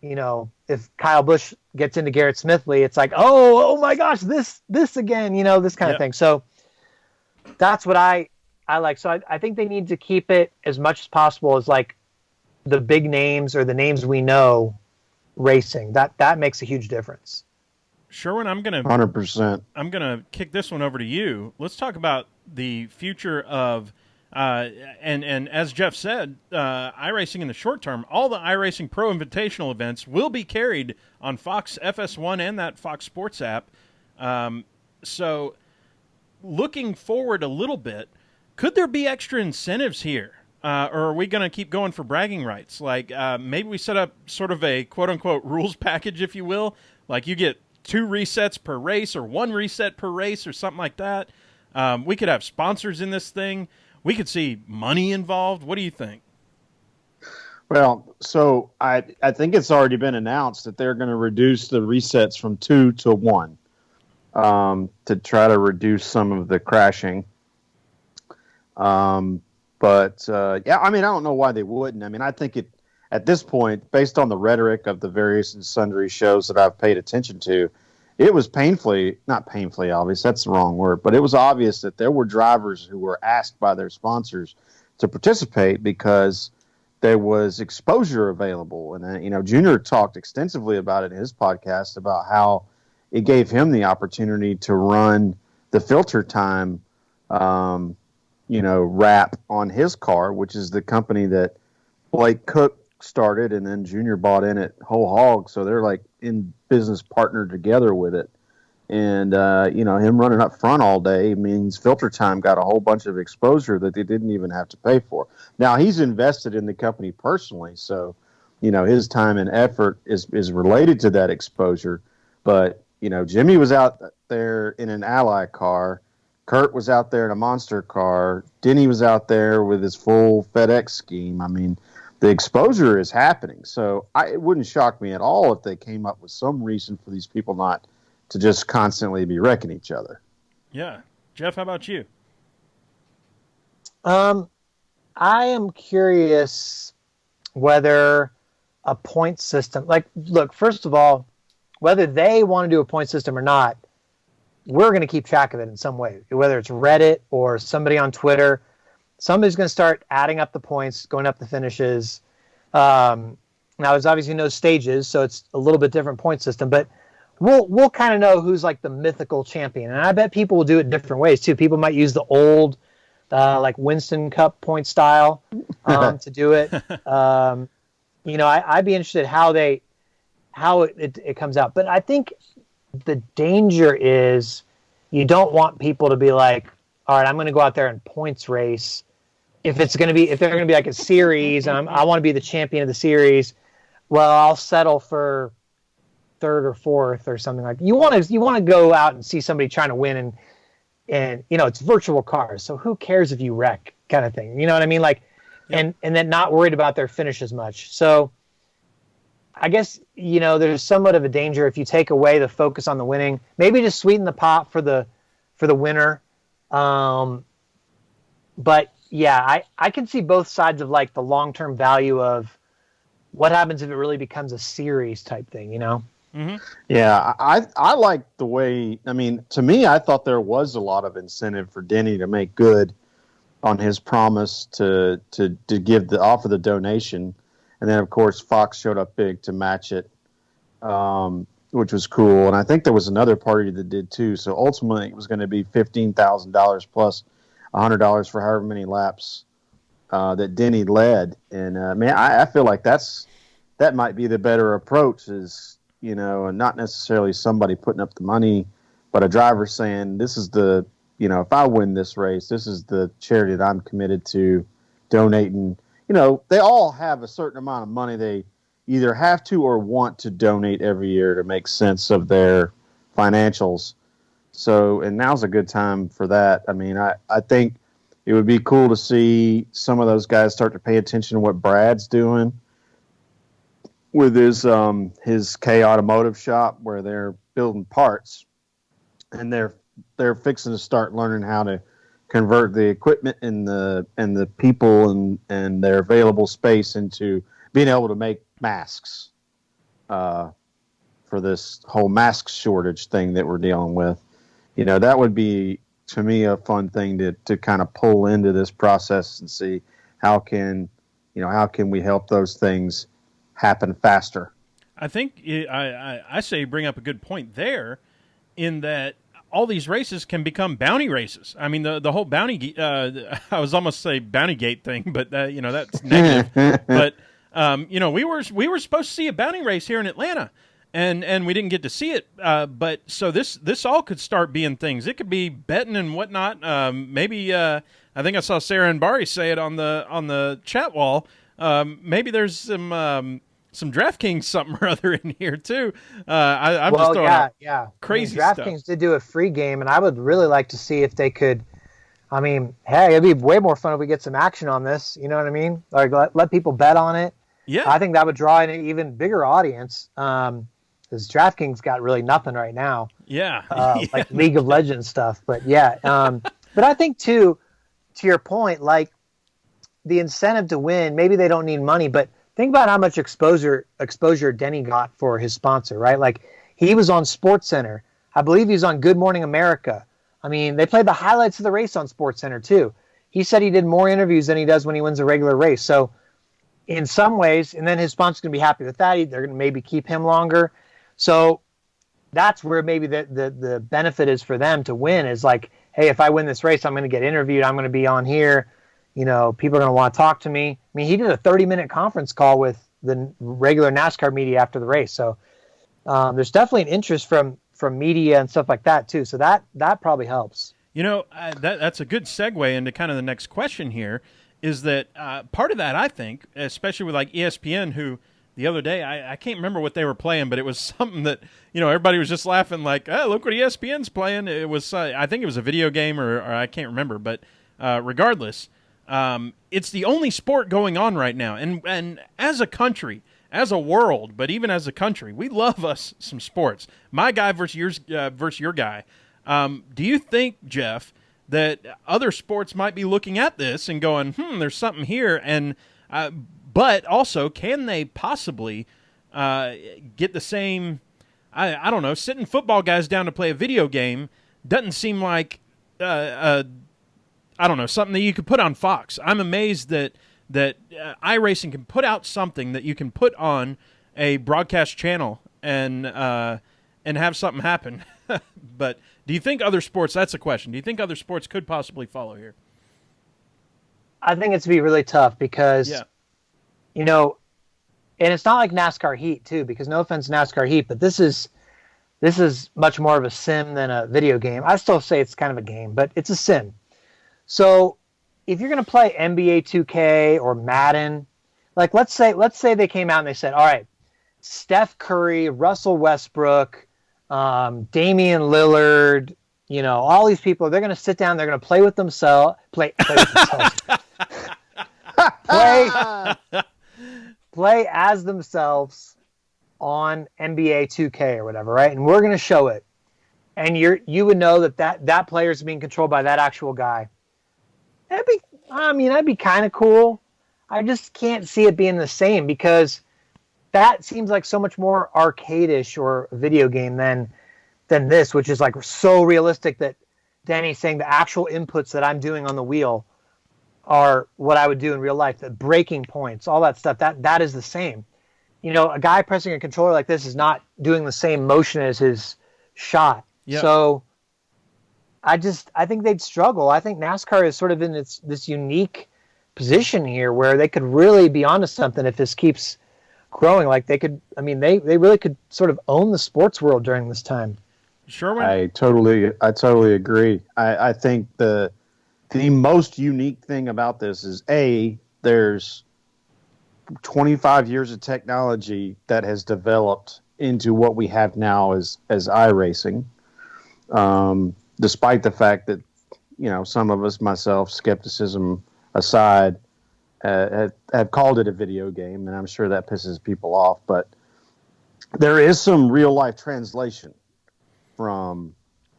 you know, if Kyle Busch gets into Garrett Smithley, it's like, oh my gosh, this again, you know, this kind of thing. So that's what I like. So I think they need to keep it as much as possible as like the big names or the names we know racing. That makes a huge difference. Sherwin, I'm gonna 100%. I'm gonna kick this one over to you. Let's talk about the future of and as Jeff said, iRacing in the short term. All the iRacing Pro Invitational events will be carried on Fox FS1 and that Fox Sports app. So, looking forward a little bit, could there be extra incentives here? Or are we going to keep going for bragging rights? Like maybe we set up sort of a quote-unquote rules package, if you will. Like you get 2 resets per race or 1 reset per race or something like that. We could have sponsors in this thing. We could see money involved. What do you think? Well, so I think it's already been announced that they're going to reduce the resets from 2 to 1 to try to reduce some of the crashing. But yeah, I mean, I don't know why they wouldn't. I mean, I think at this point, based on the rhetoric of the various and sundry shows that I've paid attention to, it was not painfully obvious, that's the wrong word, but it was obvious that there were drivers who were asked by their sponsors to participate because there was exposure available. And, you know, Junior talked extensively about it in his podcast about how it gave him the opportunity to run the filter time, wrap on his car, which is the company that Blake Cook started, and then Junior bought in it whole hog. So they're like in business partnered together with it. And, him running up front all day means filter time got a whole bunch of exposure that they didn't even have to pay for. Now he's invested in the company personally. So, you know, his time and effort is related to that exposure. But, you know, Jimmy was out there in an Ally car. Kurt was out there in a monster car. Denny was out there with his full FedEx scheme. I mean, the exposure is happening. So it wouldn't shock me at all if they came up with some reason for these people not to just constantly be wrecking each other. Yeah. Jeff, how about you? I am curious whether a point system, like, look, first of all, whether they want to do a point system or not, we're going to keep track of it in some way, whether it's Reddit or somebody on Twitter. Somebody's going to start adding up the points, going up the finishes. Now, there's obviously no stages, so it's a little bit different point system, but we'll kind of know who's like the mythical champion. And I bet people will do it different ways, too. People might use the old, like Winston Cup point style to do it. I'd be interested how it comes out. But I think the danger is you don't want people to be like, all right, I'm going to go out there and points race. If they're going to be like a series and I want to be the champion of the series, well, I'll settle for third or fourth or something like that. You want to go out and see somebody trying to win and it's virtual cars. So who cares if you wreck kind of thing? You know what I mean? Like, yep. and then not worried about their finish as much. So I guess, there's somewhat of a danger if you take away the focus on the winning, maybe just sweeten the pot for the winner. But yeah, I can see both sides of like the long-term value of what happens if it really becomes a series type thing, Mm-hmm. Yeah, I like the way, I mean, to me, I thought there was a lot of incentive for Denny to make good on his promise to offer the donation. And then, of course, Fox showed up big to match it, which was cool. And I think there was another party that did too. So ultimately, it was going to be $15,000 plus $100 for however many laps that Denny led. And I feel like that might be the better approach. Is and not necessarily somebody putting up the money, but a driver saying, "This is the if I win this race, this is the charity that I'm committed to donating." They all have a certain amount of money they either have to or want to donate every year to make sense of their financials. So, and now's a good time for that. I mean, I think it would be cool to see some of those guys start to pay attention to what Brad's doing with his K Automotive shop, where they're building parts, and they're fixing to start learning how to convert the equipment and the people and their available space into being able to make masks for this whole mask shortage thing that we're dealing with. That would be, to me, a fun thing to kind of pull into this process and see how can we help those things happen faster. I think I say you bring up a good point there, in that all these races can become bounty races. I mean, the whole bounty, I was almost say bounty gate thing, but that's negative. But we were supposed to see a bounty race here in Atlanta, and we didn't get to see it. But so this all could start being things. It could be betting and whatnot. Maybe I think I saw Sarah and Barry say it on the chat wall. Maybe there's some DraftKings something or other in here too. I'm just throwing crazy stuff. DraftKings did do a free game, and I would really like to see if they could. I mean, hey, it'd be way more fun if we get some action on this. You know what I mean? Like let people bet on it. Yeah, I think that would draw in an even bigger audience. Because DraftKings got really nothing right now. Yeah, like League of Legends stuff. But yeah, but I think too, to your point, like the incentive to win. Maybe they don't need money, but think about how much exposure Denny got for his sponsor, right? Like he was on SportsCenter. I believe he was on Good Morning America. I mean, they played the highlights of the race on SportsCenter too. He said he did more interviews than he does when he wins a regular race. So in some ways, and then his sponsor's going to be happy with that. They're going to maybe keep him longer. So that's where maybe the benefit is for them to win, is like, hey, if I win this race, I'm going to get interviewed. I'm going to be on here. People are going to want to talk to me. I mean, he did a 30-minute conference call with the regular NASCAR media after the race. So there's definitely an interest from media and stuff like that too. So that probably helps. That's a good segue into kind of the next question here, is that part of that, I think, especially with like ESPN, who the other day, I can't remember what they were playing, but it was something that, everybody was just laughing like, oh, look what ESPN's playing. It was, I think it was a video game or I can't remember, but regardless, it's the only sport going on right now. And as a country, as a world, but even as a country, we love us some sports. My guy versus your guy. Do you think, Jeff, that other sports might be looking at this and going, there's something here, and but also, can they possibly get the same, I don't know, sitting football guys down to play a video game doesn't seem like, I don't know, something that you could put on Fox. I'm amazed that iRacing can put out something that you can put on a broadcast channel and have something happen. But do you think other sports, that's a question, do you think other sports could possibly follow here? I think it's be really tough because, and it's not like NASCAR Heat too, because no offense NASCAR Heat, but this is much more of a sim than a video game. I still say it's kind of a game, but it's a sim. So if you're going to play NBA 2K or Madden, like let's say they came out and they said, all right, Steph Curry, Russell Westbrook, Damian Lillard, all these people, they're going to sit down, they're going to play with themselves, play as themselves on NBA 2K or whatever, right? And we're going to show it. And you would know that player is being controlled by that actual guy. That'd be kind of cool. I just can't see it being the same, because that seems like so much more arcade-ish or a video game than this, which is like so realistic that Denny's saying the actual inputs that I'm doing on the wheel are what I would do in real life. The breaking points, all that stuff, that is the same. A guy pressing a controller like this is not doing the same motion as his shot. Yep. So I think they'd struggle. I think NASCAR is sort of in this unique position here where they could really be onto something if this keeps growing. Like they really could sort of own the sports world during this time. Sherwin? I totally agree. I think the most unique thing about this is there's 25 years of technology that has developed into what we have now as iRacing. Despite the fact that, some of us, myself, skepticism aside, have called it a video game, and I'm sure that pisses people off, but there is some real life translation from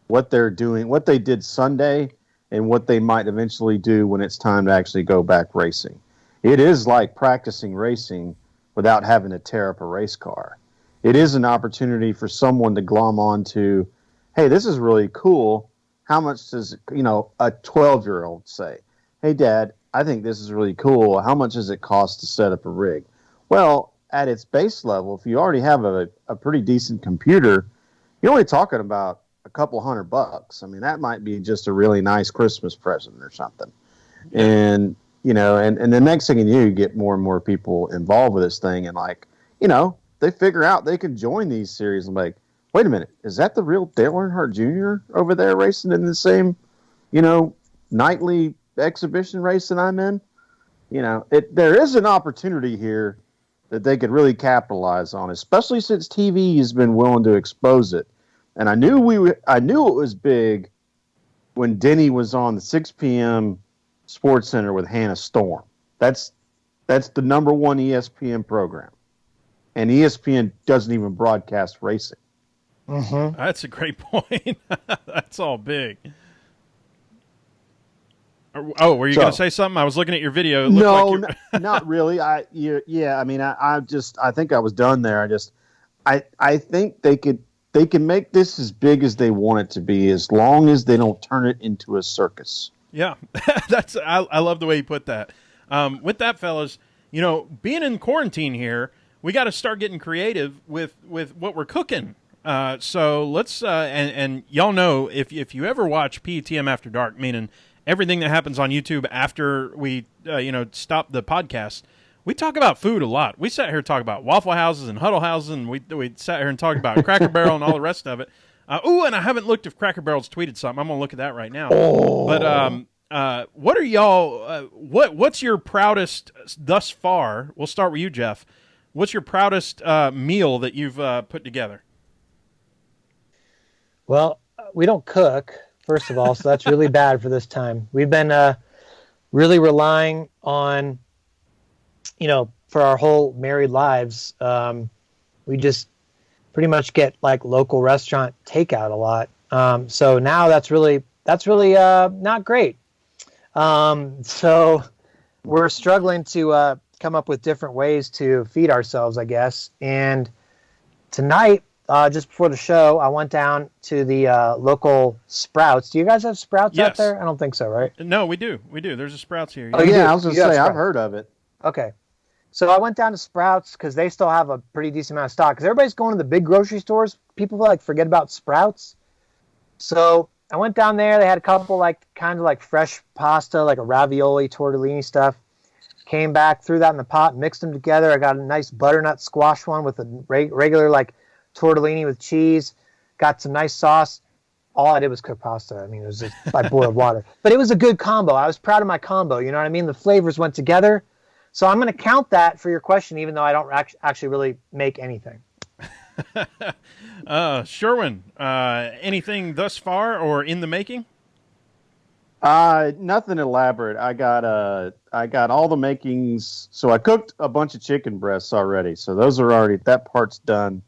what they're doing, what they did Sunday and what they might eventually do when it's time to actually go back racing. It is like practicing racing without having to tear up a race car. It is an opportunity for someone to glom on to, hey, this is really cool. How much does, a 12-year-old say, hey, Dad, I think this is really cool. How much does it cost to set up a rig? Well, at its base level, if you already have a pretty decent computer, you're only talking about a couple $100. I mean, that might be just a really nice Christmas present or something. And, and the next thing you get more and more people involved with this thing. And they figure out they can join these series and like, wait a minute, is that the real Dale Earnhardt Jr. over there racing in the same, nightly exhibition race that I'm in? There is an opportunity here that they could really capitalize on, especially since TV has been willing to expose it. And I knew it was big when Denny was on the 6 p.m. Sports Center with Hannah Storm. That's the number one ESPN program, and ESPN doesn't even broadcast racing. Mm-hmm. That's a great point. That's all big. Oh, were you going to say something? I was looking at your video. It looked like not really. I think I was done there. I think they can make this as big as they want it to be, as long as they don't turn it into a circus. Yeah, I love the way you put that. With that, fellas, being in quarantine here, we got to start getting creative with what we're cooking. So let's and y'all know if you ever watch PTM After Dark, meaning everything that happens on YouTube after we stop the podcast, we talk about food a lot. We sat here and talk about Waffle Houses and Huddle Houses, and we sat here and talked about Cracker Barrel and all the rest of it. And I haven't looked if Cracker Barrel's tweeted something. I'm gonna look at that right now. Oh. But what are y'all? What's your proudest thus far? We'll start with you, Jeff. What's your proudest meal that you've put together? Well, we don't cook, first of all, so that's really bad for this time. We've been really relying on, for our whole married lives, we just pretty much get like local restaurant takeout a lot. So now that's really not great. So we're struggling to come up with different ways to feed ourselves, I guess. And tonight, just before the show, I went down to the local Sprouts. Do you guys have Sprouts out there? I don't think so, right? No, we do. There's a Sprouts here. Oh, yeah, I was going to say, I've heard of it. Okay. So I went down to Sprouts because they still have a pretty decent amount of stock. Because everybody's going to the big grocery stores. People forget about Sprouts. So I went down there. They had a couple kind of fresh pasta, like a ravioli, tortellini stuff. Came back, threw that in the pot, mixed them together. I got a nice butternut squash one with a regular tortellini with cheese. Got some nice sauce. All I did was cook pasta. I mean, it was just I boiled water. But it was a good combo. I was proud of my combo. You know what I mean? The flavors went together. So I'm going to count that for your question, even though I don't actually really make anything. Sherwin, anything thus far or in the making? Nothing elaborate. I got all the makings. So I cooked a bunch of chicken breasts already. So those are already, that part's done.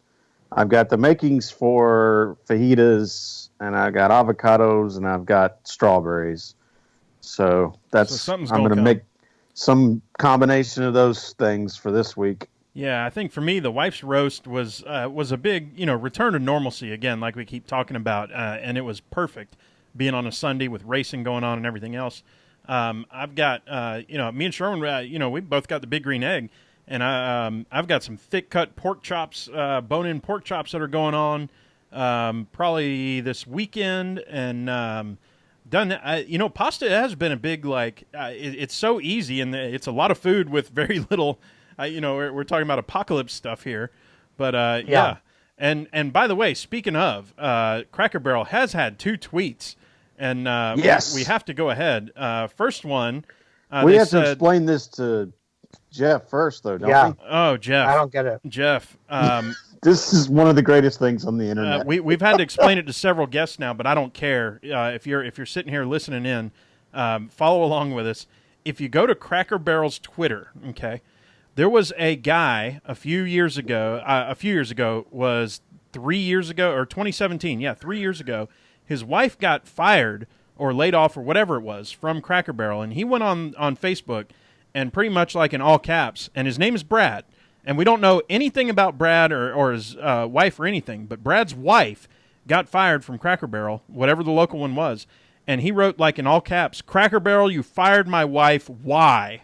I've got the makings for fajitas, and I've got avocados, and I've got strawberries. So I'm going to make some combination of those things for this week. Yeah, I think for me, the wife's roast was a big, return to normalcy again, like we keep talking about, and it was perfect being on a Sunday with racing going on and everything else. I've got, me and Sherwin, we both got the big green egg, and I've got some thick cut pork chops, bone-in pork chops that are going on probably this weekend, and done. Pasta has been a big it's so easy, and it's a lot of food with very little. We're talking about apocalypse stuff here, but yeah. And by the way, speaking of, Cracker Barrel has had 2 tweets, and yes, we have to go ahead. First one, we have to explain this to Jeff first, though, don't we? Oh, Jeff, I don't get it. Jeff, this is one of the greatest things on the internet. We've had to explain it to several guests now, but I don't care. If you're sitting here listening in, follow along with us. If you go to Cracker Barrel's Twitter, okay. There was a guy a few years ago was 3 years ago, or 2017, 3 years ago. His wife got fired or laid off or whatever it was from Cracker Barrel, and he went on Facebook and pretty much like in all caps, and his name is Brad, and we don't know anything about Brad or his wife or anything, but Brad's wife got fired from Cracker Barrel, whatever the local one was, and he wrote like in all caps, "Cracker Barrel, you fired my wife, why?"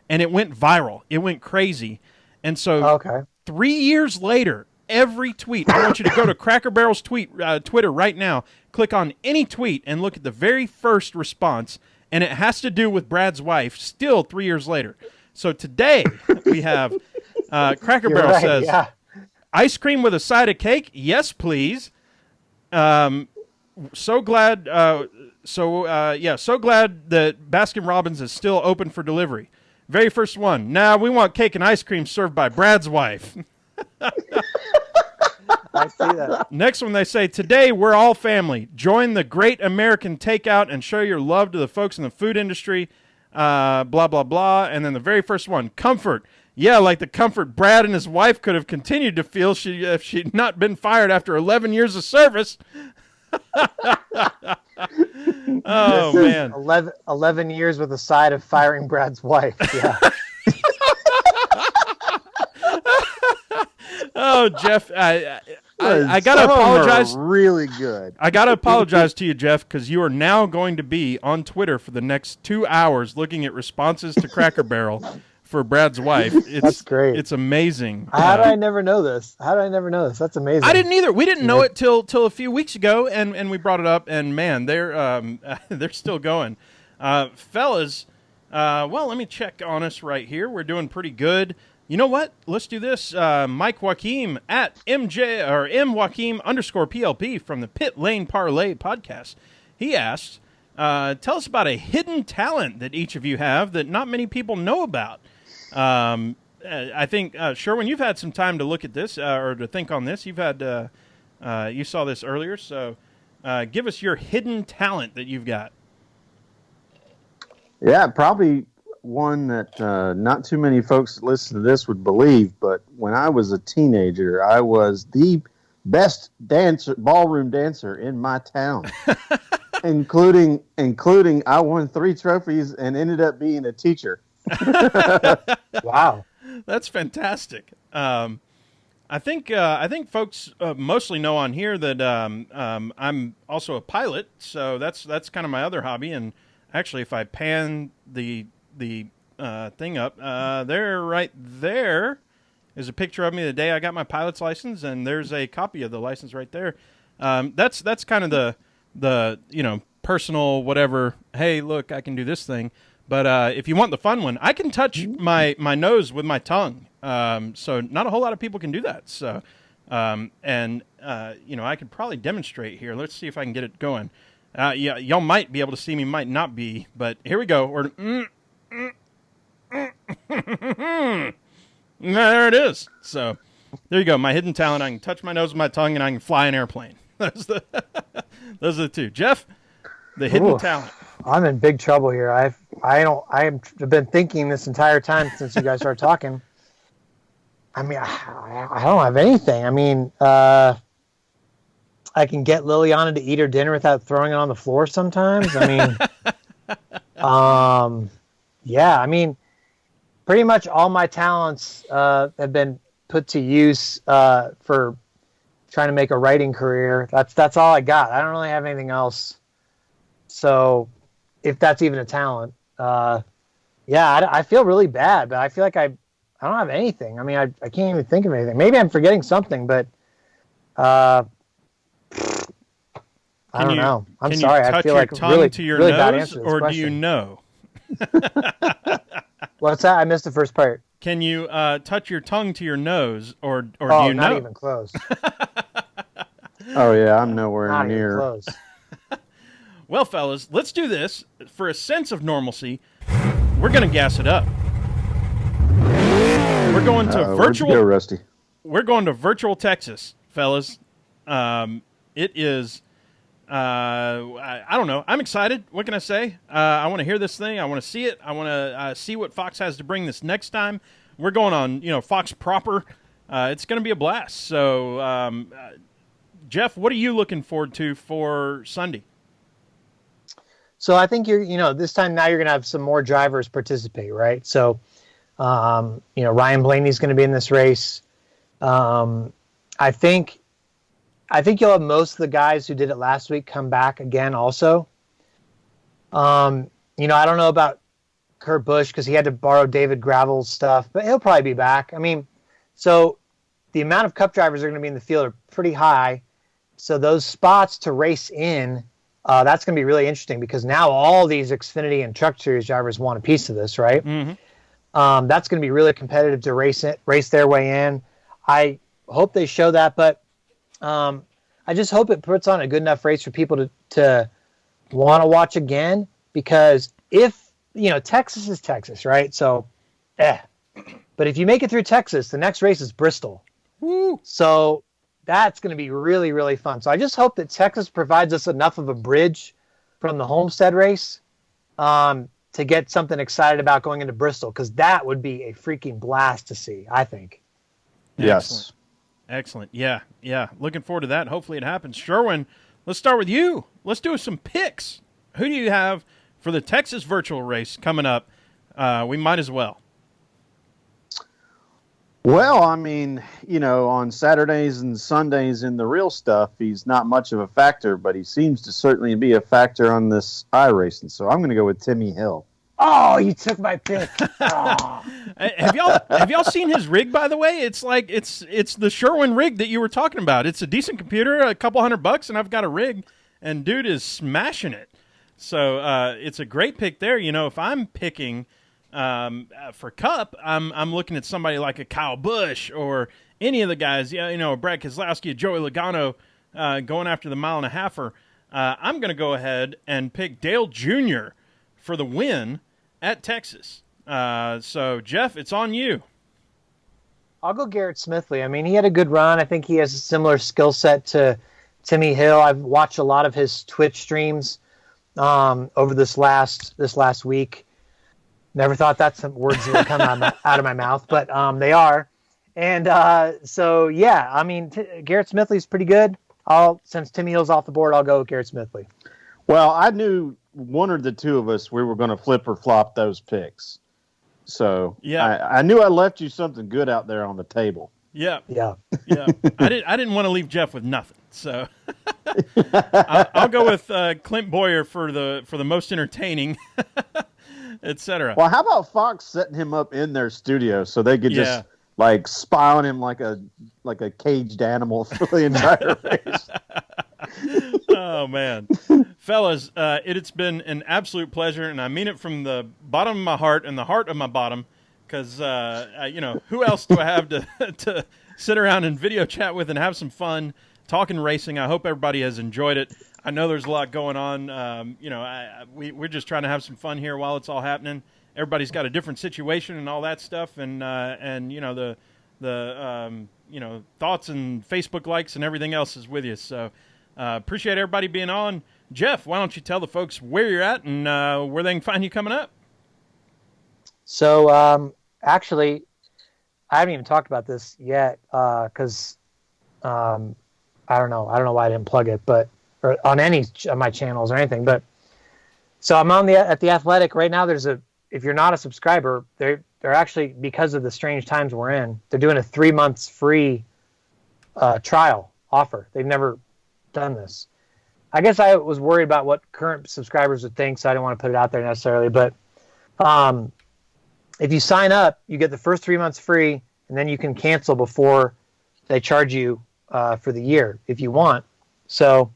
And it went viral. It went crazy. And so 3 years later, every tweet, I want you to go to Cracker Barrel's Twitter right now, click on any tweet and look at the very first response, and it has to do with Brad's wife, still 3 years later. So today we have Cracker Barrel says, ice cream with a side of cake? Yes, please. So glad that Baskin Robbins is still open for delivery. Very first one. Nah, we want cake and ice cream served by Brad's wife. I see that. Next one, they say, today we're all family. Join the great American takeout and show your love to the folks in the food industry. Blah, blah, blah. And then the very first one, comfort. Yeah, like the comfort Brad and his wife could have continued to feel if she'd not been fired after 11 years of service. Oh, man. 11 years with a side of firing Brad's wife. Yeah. Oh, Jeff, I got to apologize. Really good. I got to apologize to you, Jeff, because you are now going to be on Twitter for the next 2 hours looking at responses to Cracker Barrel for Brad's wife. That's great. It's amazing. How did I never know this? That's amazing. I didn't either. We didn't know it till a few weeks ago, and we brought it up, and man, they're still going. Fellas, well, let me check on us right here. We're doing pretty good. You know what? Let's do this. Mike Joaquim at MJ or M_PLP from the Pit Lane Parlay podcast. He asked, tell us about a hidden talent that each of you have that not many people know about. I think, Sherwin, you've had some time to look at this or to think on this. You've had, you saw this earlier. So give us your hidden talent that you've got. Yeah, probably one that not too many folks that listen to this would believe, but when I was a teenager, I was the best ballroom dancer in my town, including I won 3 trophies and ended up being a teacher. Wow, that's fantastic. I think folks mostly know on here that I'm also a pilot, so that's kind of my other hobby. And actually, if I pan the thing up, right there is a picture of me the day I got my pilot's license, and there's a copy of the license right there. That's kind of the personal whatever. Hey, look, I can do this thing. But if you want the fun one, I can touch my nose with my tongue. So not a whole lot of people can do that. So I could probably demonstrate here. Let's see if I can get it going. Yeah, y'all might be able to see me, might not be, but here we go. There it is. So there you go. My hidden talent. I can touch my nose with my tongue, and I can fly an airplane. Those are the two. Jeff, the hidden talent. I'm in big trouble here. I've been thinking this entire time since you guys started talking. I mean, I don't have anything. I mean, I can get Liliana to eat her dinner without throwing it on the floor sometimes. I mean, yeah, I mean, pretty much all my talents have been put to use for trying to make a writing career. That's all I got. I don't really have anything else. So if that's even a talent, yeah, I feel really bad, but I feel like I don't have anything. I mean, I can't even think of anything. Maybe I'm forgetting something, but I don't know. I'm sorry. I feel like really, to your really nose, bad answer to this or question. do you know? What's that? I missed the first part. Can you touch your tongue to your nose, or do you know? Not even close. Oh yeah, I'm nowhere Not even near. close. Well, fellas, let's do this for a sense of normalcy. We're going to gas it up. We're going to virtual. Where'd you go, Rusty? We're going to virtual Texas, fellas. It is. I don't know. I'm excited. What can I say? I want to hear this thing. I want to see it. I want to see what Fox has to bring this next time. We're going on, Fox proper. It's going to be a blast. So, Jeff, what are you looking forward to for Sunday? So I think this time now you're going to have some more drivers participate, right? So, Ryan Blaney's going to be in this race. I think you'll have most of the guys who did it last week come back again also. I don't know about Kurt Busch because he had to borrow David Gravel's stuff, but he'll probably be back. I mean, so the amount of Cup drivers that are going to be in the field are pretty high. So those spots to race in, that's going to be really interesting because now all these Xfinity and Truck Series drivers want a piece of this, right? Mm-hmm. That's going to be really competitive to race their way in. I hope they show that, but I just hope it puts on a good enough race for people to want to watch again because Texas is Texas, right? So, But if you make it through Texas, the next race is Bristol. Woo. So that's going to be really, really fun. So I just hope that Texas provides us enough of a bridge from the Homestead race to get something excited about going into Bristol because that would be a freaking blast to see, I think. Yes. Excellent. Yeah. Looking forward to that. Hopefully it happens. Sherwin, let's start with you. Let's do some picks. Who do you have for the Texas virtual race coming up? We might as well. Well, I mean, on Saturdays and Sundays in the real stuff, he's not much of a factor, but he seems to certainly be a factor on this iRacing. So I'm going to go with Timmy Hill. Oh, you took my pick. Oh. Have y'all seen his rig, by the way? It's like it's the Sherwin rig that you were talking about. It's a decent computer, a couple $100, and I've got a rig, and dude is smashing it. So it's a great pick there. If I'm picking for Cup, I'm looking at somebody like a Kyle Busch or any of the guys. Brad Keselowski, Joey Logano going after the mile and a halfer. I'm going to go ahead and pick Dale Jr. for the win at Texas. So, Jeff, it's on you. I'll go Garrett Smithley. I mean, he had a good run. I think he has a similar skill set to Timmy Hill. I've watched a lot of his Twitch streams over this last week. Never thought that's some words that would come out of my mouth, but they are. And I mean, Garrett Smithley's pretty good. Since Timmy Hill's off the board, I'll go with Garrett Smithley. Well, I knew one or the two of us, we were going to flip or flop those picks. So yeah, I knew I left you something good out there on the table. Yeah. I didn't want to leave Jeff with nothing. So I'll go with Clint Boyer for the most entertaining, etc. Well, how about Fox setting him up in their studio so they could just spy on him like a caged animal for the entire race? Oh, man. Fellas, it's been an absolute pleasure, and I mean it from the bottom of my heart and the heart of my bottom, because, who else do I have to sit around and video chat with and have some fun talking racing? I hope everybody has enjoyed it. I know there's a lot going on. We're just trying to have some fun here while it's all happening. Everybody's got a different situation and all that stuff, and the thoughts and Facebook likes and everything else is with you. So appreciate everybody being on. Jeff, why don't you tell the folks where you're at and where they can find you coming up? So actually, I haven't even talked about this yet because I don't know why I didn't plug it, but or on any of my channels or anything. But so I'm at the Athletic right now. If you're not a subscriber, they're actually, because of the strange times we're in, they're doing a 3 months free trial offer. They've never done this. I guess I was worried about what current subscribers would think, so I didn't want to put it out there necessarily. But if you sign up, you get the first 3 months free, and then you can cancel before they charge you for the year if you want. So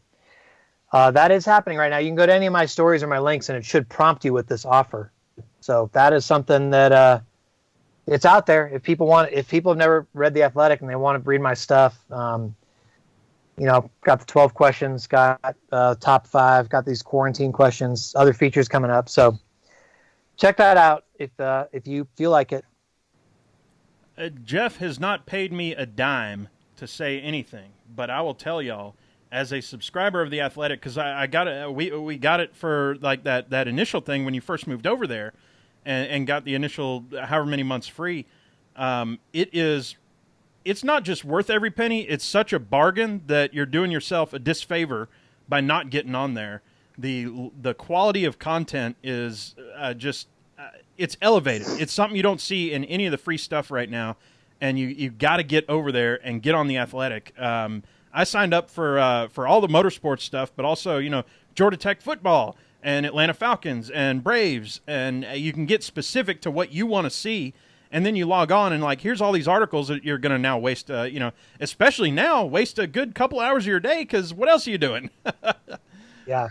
that is happening right now. You can go to any of my stories or my links, and it should prompt you with this offer. So that is something that it's out there. If people have never read The Athletic and they want to read my stuff, got the 12 questions, got top 5, got these quarantine questions, other features coming up. So check that out if you feel like it. Jeff has not paid me a dime to say anything, but I will tell y'all, as a subscriber of The Athletic, because I got it, we got it for like that initial thing when you first moved over there, and got the initial however many months free. It's not just worth every penny. It's such a bargain that you're doing yourself a disfavor by not getting on there. the quality of content is just it's elevated. It's something you don't see in any of the free stuff right now, and you got to get over there and get on The Athletic. I signed up for all the motorsports stuff, but also Georgia Tech football and Atlanta Falcons and Braves, and you can get specific to what you want to see. And then you log on and here's all these articles that you're going to now waste, especially now, waste a good couple hours of your day because what else are you doing? Yeah.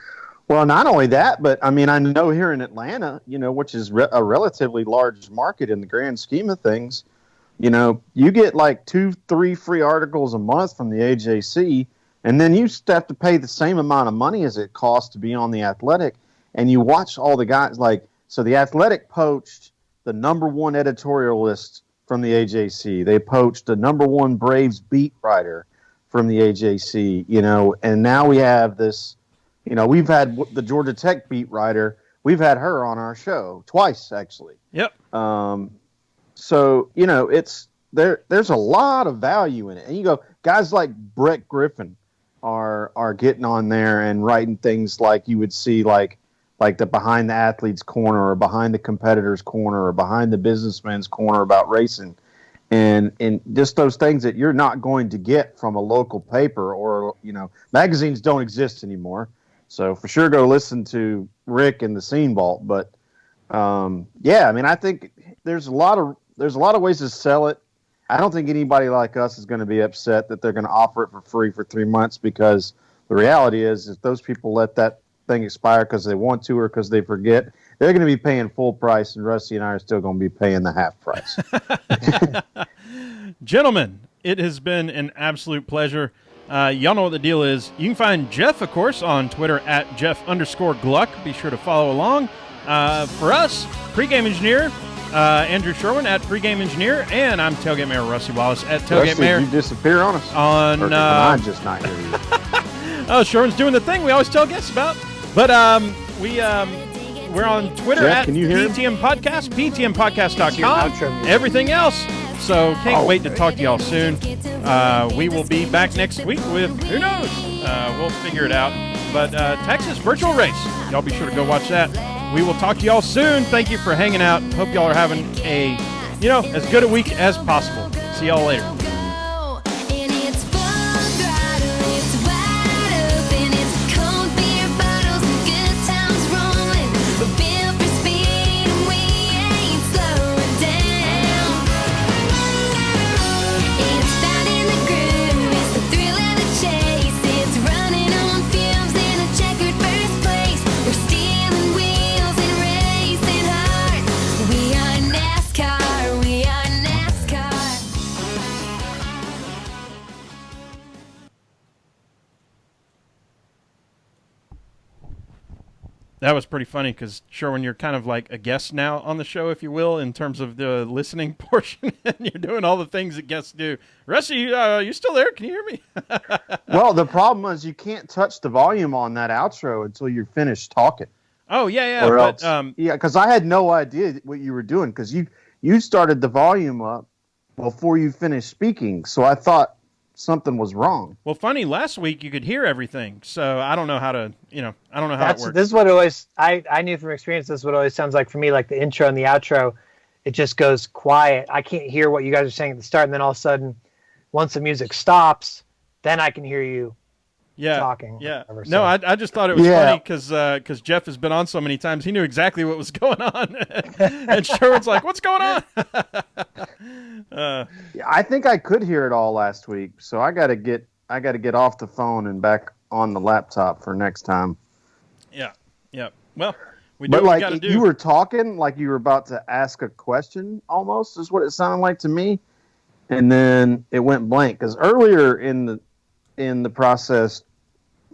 Well, not only that, but I mean, I know here in Atlanta, which is a relatively large market in the grand scheme of things, you get 2-3 free articles a month from the AJC, and then you have to pay the same amount of money as it costs to be on The Athletic, and you watch all the guys so The Athletic poached the #1 editorialist from the AJC. They poached the #1 Braves beat writer from the AJC, and now we have this, we've had the Georgia Tech beat writer. We've had her on our show twice, actually. Yep. So, it's there's a lot of value in it. And you go, guys like Brett Griffin are getting on there and writing things like you would see like the behind the athlete's corner or behind the competitor's corner or behind the businessman's corner about racing. And just those things that you're not going to get from a local paper or, magazines don't exist anymore. So for sure go listen to Rick and the Scene Vault. But yeah, I mean, I think there's a lot of ways to sell it. I don't think anybody like us is going to be upset that they're going to offer it for free for 3 months, because the reality is if those people let that thing expire because they want to or because they forget, they're going to be paying full price, and Rusty and I are still going to be paying the half price. Gentlemen, it has been an absolute pleasure. Y'all know what the deal is. You can find Jeff, of course, on Twitter at Jeff_Gluck. Be sure to follow along. For us, pregame engineer Andrew Sherwin at pregame engineer, and I'm tailgate mayor Rusty Wallace at tailgate Rusty, mayor. you disappear on us. I'm just not hear you. Oh, Sherwin's doing the thing we always tell guests about. But we're on Twitter Jeff, at can you hear PTM Podcast, PTMPodcast.com, everything else. So can't wait to talk to y'all soon. We will be back next week with, who knows? We'll figure it out. But Texas Virtual Race. Y'all be sure to go watch that. We will talk to y'all soon. Thank you for hanging out. Hope y'all are having a, as good a week as possible. See y'all later. That was pretty funny because, Sherwin, you're kind of like a guest now on the show, if you will, in terms of the listening portion. And you're doing all the things that guests do. Rusty, you still there? Can you hear me? Well, the problem is you can't touch the volume on that outro until you're finished talking. Oh, yeah. Or but, else, because I had no idea what you were doing, because you started the volume up before you finished speaking. So I thought something was wrong. Well, funny, last week you could hear everything, so I don't know how to, I don't know how it works. This is what it always, I knew from experience, this is what it always sounds like for me, like the intro and the outro, it just goes quiet. I can't hear what you guys are saying at the start, and then all of a sudden, once the music stops, then I can hear you talking. Yeah. Whatever, no, I just thought it was funny because Jeff has been on so many times, he knew exactly what was going on. And Sherwin's like, what's going on? I think I could hear it all last week, so I got to get off the phone and back on the laptop for next time. Yeah. Well, we do but what we got to do. You were talking like you were about to ask a question, almost is what it sounded like to me, and then it went blank because earlier in the process,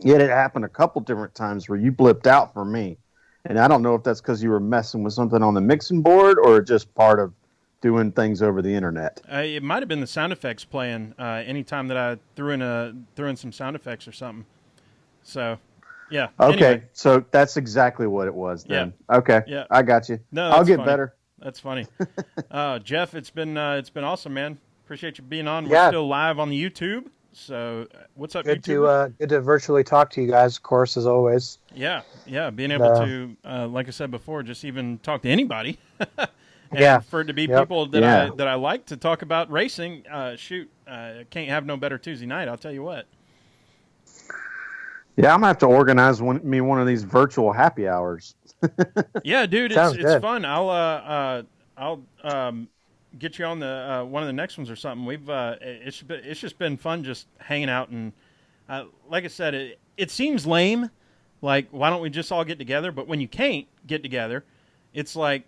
it had happened a couple different times where you blipped out for me, and I don't know if that's because you were messing with something on the mixing board or just part of doing things over the internet. It might have been the sound effects playing anytime that I threw in some sound effects or something. So, yeah. Okay, anyway. So that's exactly what it was then. Yeah. Okay, yeah. I got you. No, I'll get funny. Better. That's funny. Jeff, it's been awesome, man. Appreciate you being on. We're still live on the YouTube. So what's up, Good YouTubers? to virtually talk to you guys, of course, as always. Yeah, being able to, like I said before, just even talk to anybody, Yeah. and for it to be Yep. people that Yeah. I like to talk about racing. Can't have no better Tuesday night. I'll tell you what. Yeah, I'm gonna have to organize one of these virtual happy hours. Yeah, dude, Sounds it's good. fun. I'll get you on the one of the next ones or something. It's just been fun just hanging out and like I said, it seems lame. Like, why don't we just all get together? But when you can't get together, it's like,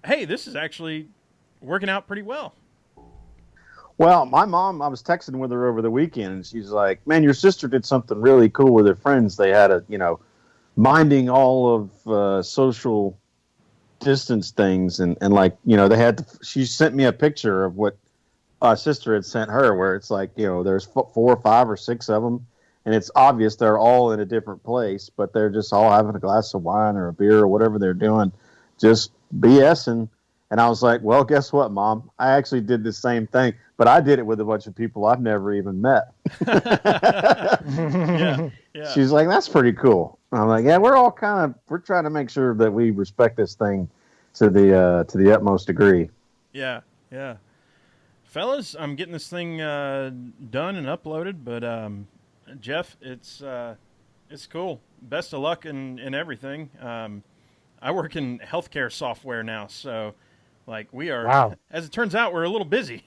hey, this is actually working out pretty well. Well, my mom, I was texting with her over the weekend, and she's like, "Man, your sister did something really cool with her friends. They had minding all of social distance things, and like, they had. She sent me a picture of what a sister had sent her, where it's like, there's 4 or 5 or 6 of them, and it's obvious they're all in a different place, but they're just all having a glass of wine or a beer or whatever they're doing, just BSing." And I was like, well, guess what, Mom? I actually did the same thing, but I did it with a bunch of people I've never even met. Yeah, yeah, She's like, that's pretty cool. I'm like, yeah, we're trying to make sure that we respect this thing to the utmost degree. yeah, yeah. Fellas, I'm getting this thing done and uploaded, but Jeff, it's cool. Best of luck in everything. I work in healthcare software now, so like we are. Wow. As it turns out, we're a little busy.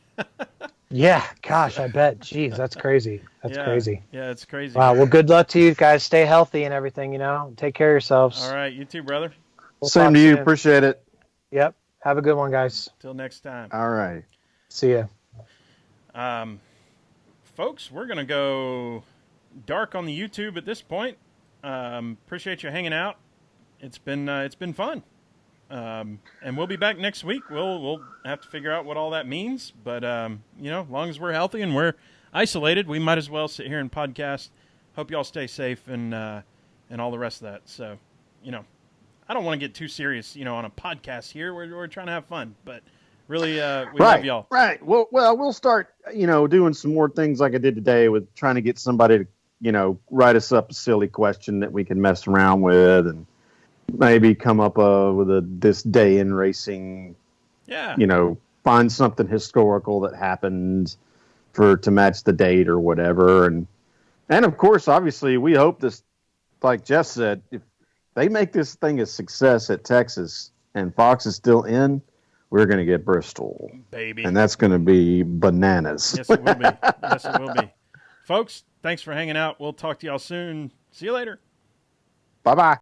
Yeah, gosh, I bet. Jeez, that's crazy. That's Yeah, crazy. Yeah, it's crazy. Wow. Well, good luck to you guys. Stay healthy and everything. Take care of yourselves. All right, you too, brother. We'll Same talk to you. soon. Appreciate it. Yep. Have a good one, guys. Till next time. All right. See ya. Folks, we're gonna go dark on the YouTube at this point. Appreciate you hanging out. It's been fun. And we'll be back next week. We'll have to figure out what all that means. But as long as we're healthy and we're isolated, we might as well sit here and podcast. Hope y'all stay safe and all the rest of that. So, I don't want to get too serious, on a podcast here. We're trying to have fun, but really, we love y'all. Right. Well, we'll start, doing some more things like I did today with trying to get somebody to, write us up a silly question that we can mess around with, and maybe come up with this day in racing. Yeah. Find something historical that happened to match the date or whatever, and of course, obviously, we hope this, like Jeff said, if they make this thing a success at Texas and Fox is still in, we're going to get Bristol, baby, and that's going to be bananas. Yes, it will be. Yes, it will be. Folks, thanks for hanging out. We'll talk to y'all soon. See you later. Bye-bye.